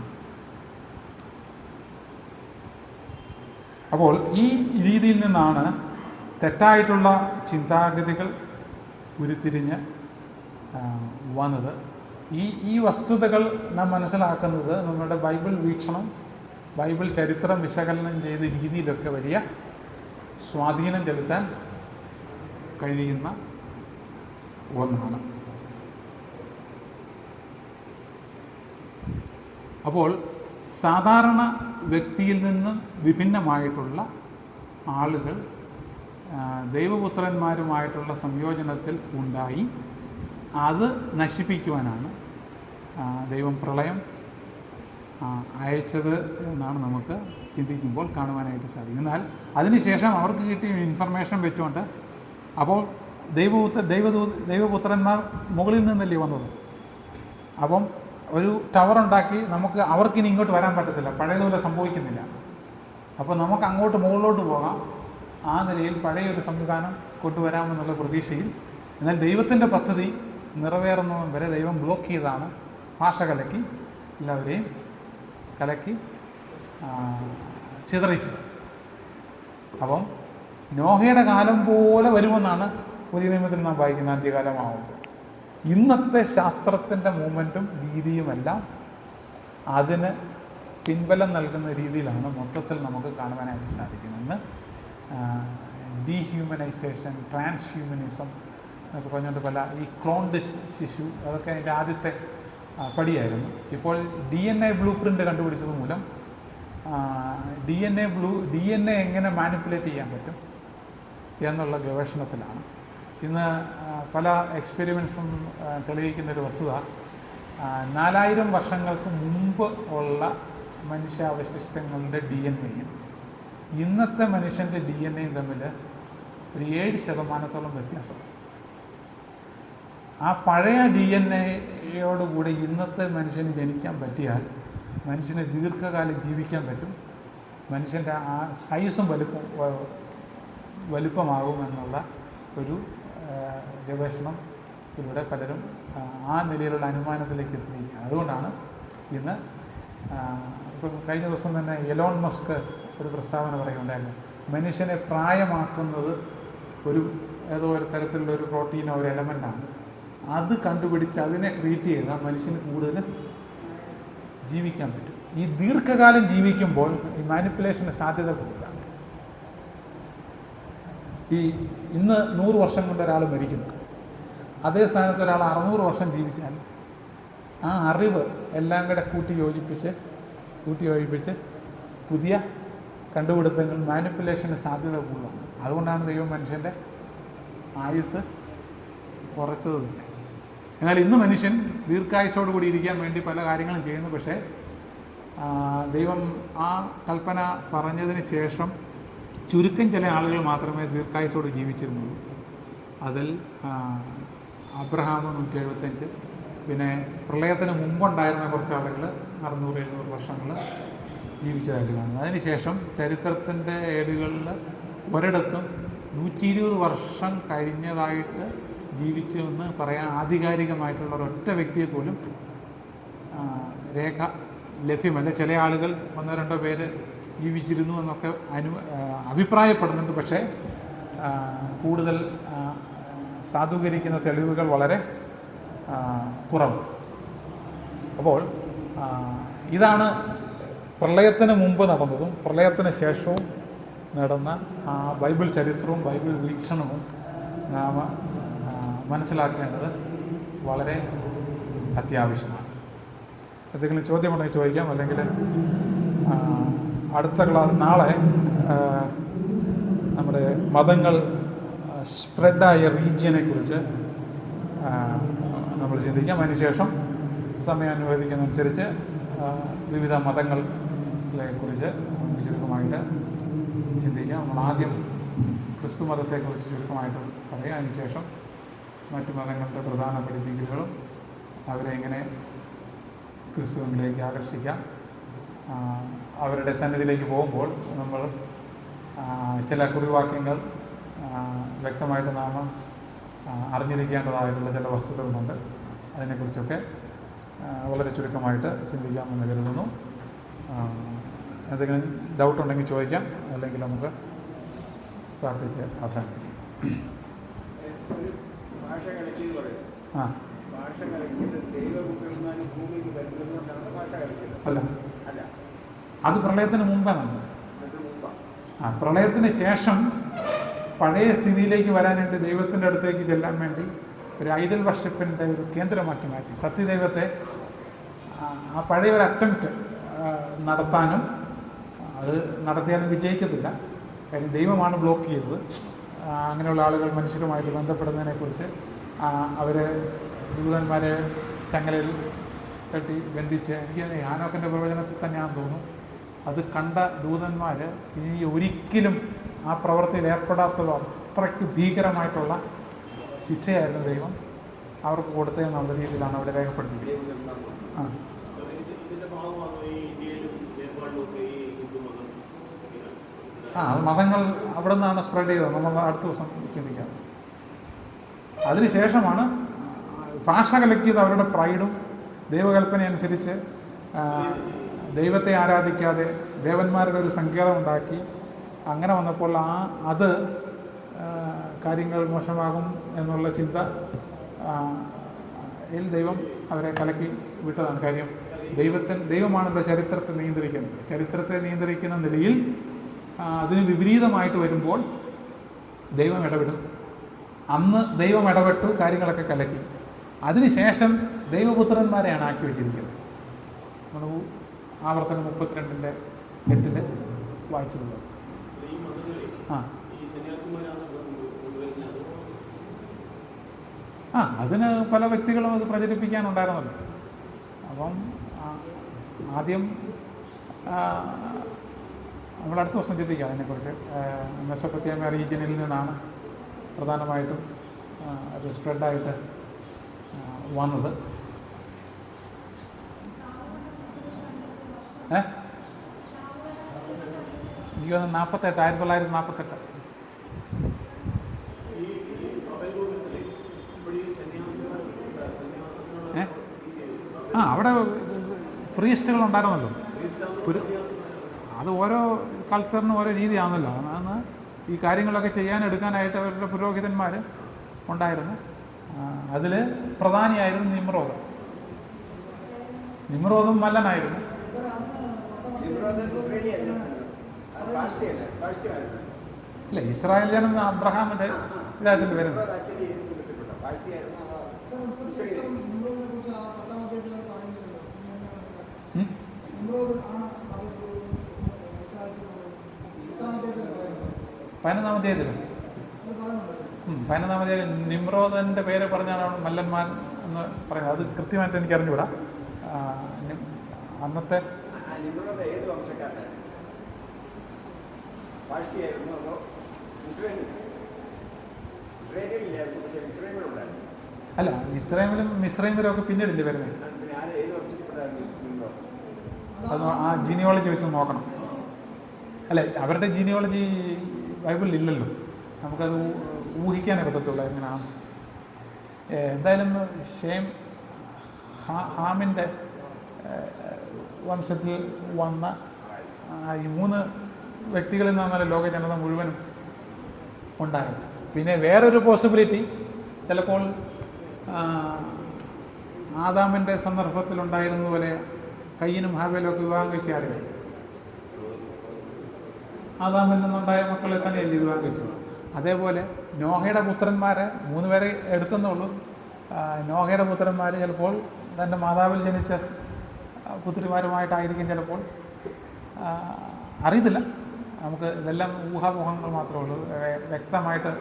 അപ്പോൾ ഈ രീതിയിൽ നിന്നാണ് തെറ്റായിട്ടുള്ള ചിന്താഗതികൾ ഉരുത്തിരിഞ്ഞ് വന്നത്. ഈ വസ്തുതകൾ നാം മനസ്സിലാക്കുന്നത് നമ്മുടെ ബൈബിൾ വീക്ഷണം, ബൈബിൾ ചരിത്രം വിശകലനം ചെയ്ത രീതിയിലൊക്കെ വലിയ സ്വാധീനം ചെലുത്താൻ കഴിയുന്ന ഒന്നാണ്. അപ്പോൾ സാധാരണ വ്യക്തിയിൽ നിന്നും വിഭിന്നമായിട്ടുള്ള ആളുകൾ ദൈവപുത്രന്മാരുമായിട്ടുള്ള സംയോജനത്തിൽ ഉണ്ടായി. അത് നശിപ്പിക്കുവാനാണ് ദൈവം പ്രളയം അയച്ചത് എന്നാണ് നമുക്ക് ചിന്തിക്കുമ്പോൾ കാണുവാനായിട്ട് സാധിക്കും. എന്നാൽ അതിനുശേഷം അവർക്ക് കിട്ടിയ ഇൻഫർമേഷൻ വെച്ചുകൊണ്ട് അപ്പോൾ ദൈവപുത്രന്മാർ മുകളിൽ നിന്നല്ലേ വന്നത്. അപ്പം ഒരു ടവർ ഉണ്ടാക്കി അവർക്കിനി ഇങ്ങോട്ട് വരാൻ പറ്റത്തില്ല, പഴയതുപോലെ സംഭവിക്കുന്നില്ല. അപ്പോൾ നമുക്ക് അങ്ങോട്ട് മുകളിലോട്ട് പോകാം. ആ നിലയിൽ പഴയൊരു സംവിധാനം കൊണ്ടുവരാമെന്നുള്ള പ്രതീക്ഷയിൽ. എന്നാൽ ദൈവത്തിൻ്റെ പദ്ധതി നിറവേറുന്നതും വരെ ദൈവം ബ്ലോക്ക് ചെയ്താണ് ഭാഷ കലക്കി എല്ലാവരെയും കലക്കി ചിതറിച്ചത്. അപ്പം നോഹയുടെ കാലം പോലെ വരുമെന്നാണ് പുതിയ നിയമത്തിൽ നാം വായിക്കുന്ന അന്ത്യകാലമാവുമ്പോൾ. ഇന്നത്തെ ശാസ്ത്രത്തിൻ്റെ മൂവ്മെൻറ്റും രീതിയുമെല്ലാം അതിന് പിൻബലം നൽകുന്ന രീതിയിലാണ് മൊത്തത്തിൽ നമുക്ക് കാണുവാനായിട്ട് സാധിക്കുന്നത്. ഡീഹ്യൂമനൈസേഷൻ, ട്രാൻസ്ഹ്യൂമനിസം എന്നൊക്കെ പറഞ്ഞുകൊണ്ട് പല ഈ ക്ലോൺഡ് ശിശു അതൊക്കെ അതിൻ്റെ ആദ്യത്തെ പടിയായിരുന്നു. ഇപ്പോൾ DNA ബ്ലൂ പ്രിൻ്റ് കണ്ടുപിടിച്ചത് മൂലം ഡി എൻ എ എങ്ങനെ മാനിപ്പുലേറ്റ് ചെയ്യാൻ പറ്റും എന്നുള്ള ഗവേഷണത്തിലാണ്. ഇന്ന് പല എക്സ്പെരിമെൻസും തെളിയിക്കുന്നൊരു വസ്തുത, 4000 വർഷങ്ങൾക്ക് മുമ്പ് ഉള്ള മനുഷ്യാവശിഷ്ടങ്ങളുടെ ഡി എൻ എയും ഇന്നത്തെ മനുഷ്യൻ്റെ ഡി എൻ എയും തമ്മിൽ ഒരു 7% വ്യത്യാസം. ആ പഴയ ഡി എൻ എയോടുകൂടി ഇന്നത്തെ മനുഷ്യന് ജനിക്കാൻ പറ്റിയാൽ മനുഷ്യന് ദീർഘകാലം ജീവിക്കാൻ പറ്റും, മനുഷ്യൻ്റെ ആ സൈസും വലുപ്പമാകുമെന്നുള്ള ഒരു ഗവേഷണത്തിലൂടെ പലരും ആ നിലയിലുള്ള അനുമാനത്തിലേക്ക് എത്തിയിരിക്കുകയാണ്. അതുകൊണ്ടാണ് ഇന്ന് ഇപ്പം കഴിഞ്ഞ ദിവസം തന്നെ എലോൺ മസ്ക് ഒരു പ്രസ്താവന പറയുകയുണ്ടായിരുന്നു, മനുഷ്യനെ പ്രായമാക്കുന്നത് ഏതോ ഒരു തരത്തിലുള്ള ഒരു പ്രോട്ടീനോ ഒരു എലമെൻ്റാണ്, അത് കണ്ടുപിടിച്ച് അതിനെ ട്രീറ്റ് ചെയ്താൽ മനുഷ്യന് കൂടുതൽ ജീവിക്കാൻ പറ്റും. ഈ ദീർഘകാലം ജീവിക്കുമ്പോൾ ഈ മാനിപ്പുലേഷന് സാധ്യത കൂടുതലാണ്. ഇന്ന് 100 വർഷം കൊണ്ട് ഒരാൾ മരിക്കുന്നു, അതേ സ്ഥാനത്ത് ഒരാൾ 600 വർഷം ജീവിച്ചാൽ ആ അറിവ് എല്ലാം കൂടെ കൂട്ടി യോജിപ്പിച്ച് പുതിയ കണ്ടുപിടുത്തങ്ങൾ മാനിപ്പുലേഷന് സാധ്യത കൂടുതലാണ്. അതുകൊണ്ടാണ് ദൈവം മനുഷ്യൻ്റെ ആയുസ് കുറച്ചത് തന്നെ. എന്നാൽ ഇന്ന് മനുഷ്യൻ ദീർഘായുസോട് കൂടി ഇരിക്കാൻ വേണ്ടി പല കാര്യങ്ങളും ചെയ്യുന്നു. പക്ഷേ ദൈവം ആ കൽപ്പന പറഞ്ഞതിന് ശേഷം ചുരുക്കം ചില ആളുകൾ മാത്രമേ ദീർഘായുസോട് ജീവിച്ചിരുന്നുള്ളൂ. അതിൽ അബ്രഹാം 175, പിന്നെ പ്രളയത്തിന് മുമ്പുണ്ടായിരുന്ന കുറച്ച് ആളുകൾ 600-700 വർഷങ്ങൾ ജീവിച്ചതായിട്ട് കാണുന്നു. അതിനുശേഷം ചരിത്രത്തിൻ്റെ ഏടുകളിൽ ഒരിടത്തും 120 വർഷം കഴിഞ്ഞതായിട്ട് ജീവിച്ചു എന്ന് പറയാൻ ആധികാരികമായിട്ടുള്ള ഒരൊറ്റ വ്യക്തിയെ പോലും രേഖ ലഭ്യമല്ല. ചില ആളുകൾ 1-2 പേര് ജീവിച്ചിരുന്നു എന്നൊക്കെ അഭിപ്രായപ്പെടുന്നുണ്ട്. പക്ഷേ കൂടുതൽ സാധൂകരിക്കുന്ന തെളിവുകൾ വളരെ കുറവ്. അപ്പോൾ ഇതാണ് പ്രളയത്തിന് മുമ്പ് നടന്നതും പ്രളയത്തിന് ശേഷവും നടന്ന ബൈബിൾ ചരിത്രവും ബൈബിൾ വീക്ഷണവും നാം മനസ്സിലാക്കേണ്ടത് വളരെ അത്യാവശ്യമാണ്. എന്തെങ്കിലും ചോദ്യമുണ്ടെങ്കിൽ ചോദിക്കാം, അല്ലെങ്കിൽ അടുത്ത ക്ലാസ് നാളെ നമ്മുടെ മതങ്ങൾ സ്പ്രെഡായ റീജിയനെ കുറിച്ച് നമ്മൾ ചിന്തിക്കാം. അതിനുശേഷം സമയം അനുവദിക്കുന്നതനുസരിച്ച് വിവിധ മതങ്ങളെ കുറിച്ച് ചുരുക്കമായിട്ട് ചിന്തിക്കാം. നമ്മൾ ആദ്യം ക്രിസ്തു മതത്തെക്കുറിച്ച് ചുരുക്കമായിട്ട് പറയാം. അതിനുശേഷം മറ്റു മതങ്ങളുടെ പ്രധാന പഠിപ്പിക്കലുകളും അവരെ എങ്ങനെ ക്രിസ്തുവിലേക്ക് ആകർഷിക്കാം, അവരുടെ സന്നിധിയിലേക്ക് പോകുമ്പോൾ നമ്മൾ ചില കുറിവാക്യങ്ങൾ വ്യക്തമായിട്ട് നാം അറിഞ്ഞിരിക്കേണ്ടതായിട്ടുള്ള ചില വസ്തുതകളുണ്ട്. അതിനെക്കുറിച്ചൊക്കെ വളരെ ചുരുക്കമായിട്ട് ചിന്തിക്കാമെന്ന് കരുതുന്നു. എന്തെങ്കിലും ഡൗട്ട് ഉണ്ടെങ്കിൽ ചോദിക്കാം, അല്ലെങ്കിൽ നമുക്ക് പ്രാർത്ഥിച്ച് അവസാനിപ്പിക്കാം. അല്ല, അത് പ്രളയത്തിന് മുമ്പാണ്. പ്രളയത്തിന് ശേഷം പഴയ സ്ഥിതിയിലേക്ക് വരാനായിട്ട് ദൈവത്തിൻ്റെ അടുത്തേക്ക് ചെല്ലാൻ വേണ്ടി ഒരു ഐഡൽ വർഷിപ്പിൻ്റെ ഒരു കേന്ദ്രമാക്കി മാറ്റി. സത്യദൈവത്തെ ആ പഴയ ഒരു അറ്റംപ്റ്റ് നടത്താനും, അത് നടത്തിയാലും വിജയിക്കത്തില്ല. കാര്യം ദൈവമാണ് ബ്ലോക്ക് ചെയ്തത്. അങ്ങനെയുള്ള ആളുകൾ മനുഷ്യരുമായിട്ട് ബന്ധപ്പെടുന്നതിനെക്കുറിച്ച് അവർ ദൂതന്മാരെ ചങ്ങലയിൽ കെട്ടി ബന്ധിച്ച്, എനിക്ക് ഹാനോക്കിൻ്റെ പ്രവചനത്തിൽ തന്നെയാണെന്ന് തോന്നുന്നു, അത് കണ്ട ദൂതന്മാർ ഇനി ഒരിക്കലും ആ പ്രവൃത്തിയിൽ ഏർപ്പെടാത്തതോ അത്രയ്ക്ക് ഭീകരമായിട്ടുള്ള ശിക്ഷയായിരുന്നു ദൈവം അവർക്ക് കൊടുത്തതെന്നുള്ള രീതിയിലാണ് അവിടെ രേഖപ്പെടുത്തിയത്. അത് മതങ്ങൾ അവിടെ നിന്നാണ് സ്പ്രെഡ് ചെയ്തത്. നമ്മൾ അടുത്ത ദിവസം ചിന്തിക്കാം. അതിനുശേഷമാണ് ഭാഷ കലക്ട് ചെയ്ത് അവരുടെ പ്രൈഡും ദൈവകൽപ്പന അനുസരിച്ച് ദൈവത്തെ ആരാധിക്കാതെ ദേവന്മാരുടെ ഒരു സങ്കേതം ഉണ്ടാക്കി അങ്ങനെ വന്നപ്പോൾ അത് കാര്യങ്ങൾ മോശമാകും എന്നുള്ള ചിന്ത ദൈവം അവരെ കലക്കി വിട്ടതാണ്. കാര്യം ദൈവമാണല്ലോ ചരിത്രത്തെ നിയന്ത്രിക്കുന്നത്. ചരിത്രത്തെ നിയന്ത്രിക്കുന്ന നിലയിൽ അതിന് വിപരീതമായിട്ട് വരുമ്പോൾ ദൈവം ഇടപെടും. അന്ന് ദൈവം ഇടപെട്ടു, കാര്യങ്ങളൊക്കെ കലക്കി. അതിനുശേഷം ദൈവപുത്രന്മാരെയാണ് ആക്കി വെച്ചിരിക്കുന്നത്. നമ്മൾ ആവർത്തനം 32 8 വായിച്ചിട്ടുള്ളത്. ആ അതിന് പല വ്യക്തികളും അത് പ്രചരിപ്പിക്കാനുണ്ടായിരുന്നല്ലോ. അപ്പം ആദ്യം നമ്മൾ അടുത്ത ദിവസം ചിന്തിക്കാം അതിനെക്കുറിച്ച്. മെസൊപ്പൊത്തേമിയ റീജിയനിൽ നിന്നാണ് പ്രധാനമായിട്ടും അത് സ്പ്രെഡായിട്ട് വന്നത്. എനിക്ക് തോന്നുന്നു 1948. അവിടെ പ്രീസ്റ്റുകൾ ഉണ്ടായിരുന്നല്ലോ. അത് ഓരോ കൾച്ചറിനും ഓരോ രീതിയാണല്ലോ. അന്ന് ഈ കാര്യങ്ങളൊക്കെ എടുക്കാനായിട്ട് അവരുടെ പുരോഹിതന്മാർ ഉണ്ടായിരുന്നു. അതിൽ പ്രധാനിയായിരുന്നു നിമ്രോദും മല്ലനായിരുന്നു. ഇല്ല, ഇസ്രായേൽ ജനം അബ്രഹാമിൻ്റെ ഇതായിട്ടല്ലേ വരുന്നത്. പതിനൊന്നാമത്തെ നിമ്രോദൻ്റെ പേര് പറഞ്ഞാണ് മല്ലന്മാർ എന്ന് പറയുന്നത്. അത് കൃത്യമായിട്ട് എനിക്ക് അറിഞ്ഞുകൂടാ. അന്നത്തെ അല്ല, ഇസ്രായേലും മിസ്രൈമിലും ഒക്കെ പിന്നീടില്ലേ വരുന്നത്. അത് ആ ജീനിയോളജി വെച്ച് നോക്കണം. അല്ലെ, അവരുടെ ജീനിയോളജി ബൈബിളിൽ ഇല്ലല്ലോ, നമുക്കത് ഊഹിക്കാനേ പറ്റത്തുള്ളൂ എങ്ങനെയാണ്. എന്തായാലും ഹാമിൻ്റെ വംശത്തിൽ വന്ന ഈ 3 വ്യക്തികളിൽ നിന്നാണല്ലോ ലോക ജനത മുഴുവനും ഉണ്ടായത്. പിന്നെ വേറൊരു പോസിബിലിറ്റി ചിലപ്പോൾ ആദാമിൻ്റെ സന്ദർഭത്തിലുണ്ടായിരുന്നതുപോലെ കയ്യനും ഹാബേലും ഒക്കെ വിവാഹം കഴിച്ച ആരെയും ആദാമിൽ നിന്നുണ്ടായ മക്കളെ തന്നെയല്ലേ വിവാഹം കഴിച്ചത്. അതേപോലെ നോഹയുടെ പുത്രന്മാരെ 3 പേരെ എടുത്തെന്നുള്ളൂ. നോഹയുടെ പുത്രന്മാർ ചിലപ്പോൾ തൻ്റെ മാതാവിൽ ജനിച്ച പുത്രിമാരുമായിട്ടായിരിക്കും ചിലപ്പോൾ, അറിയത്തില്ല. നമുക്ക് ഇതെല്ലാം ഊഹാപോഹങ്ങൾ മാത്രമേ ഉള്ളൂ, വ്യക്തമായിട്ട്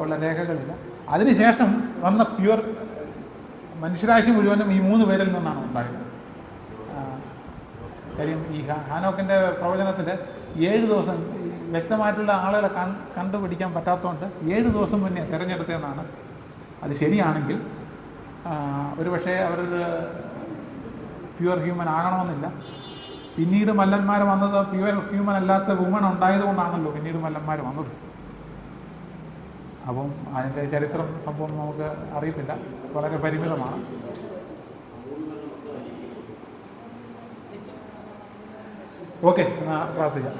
ഉള്ള രേഖകളില്ല. അതിനുശേഷം വന്ന പ്യുവർ മനുഷ്യരാശി മുഴുവനും ഈ 3 പേരിൽ നിന്നാണ് ഉണ്ടായത്. കാര്യം ഈ ഹാനോക്കിൻ്റെ പ്രവചനത്തിൽ 7 ദിവസം വ്യക്തമായിട്ടുള്ള ആളുകളെ കണ്ടുപിടിക്കാൻ പറ്റാത്തതുകൊണ്ട് 7 ദിവസം മുന്നേ തിരഞ്ഞെടുത്തതെന്നാണ്. അത് ശരിയാണെങ്കിൽ ഒരുപക്ഷെ അവർ പ്യുവർ ഹ്യൂമൻ ആകണമെന്നില്ല. പിന്നീട് മല്ലന്മാർ വന്നത് പ്യുവർ ഹ്യൂമൻ അല്ലാത്ത വുമൺ ഉണ്ടായതുകൊണ്ടാണല്ലോ പിന്നീട് മല്ലന്മാർ വന്നത്. അപ്പം അതിൻ്റെ ചരിത്രം സംഭവം നമുക്ക് അറിയത്തില്ല, വളരെ പരിമിതമാണ്. ഓക്കെ, പ്രാർത്ഥിക്കാം.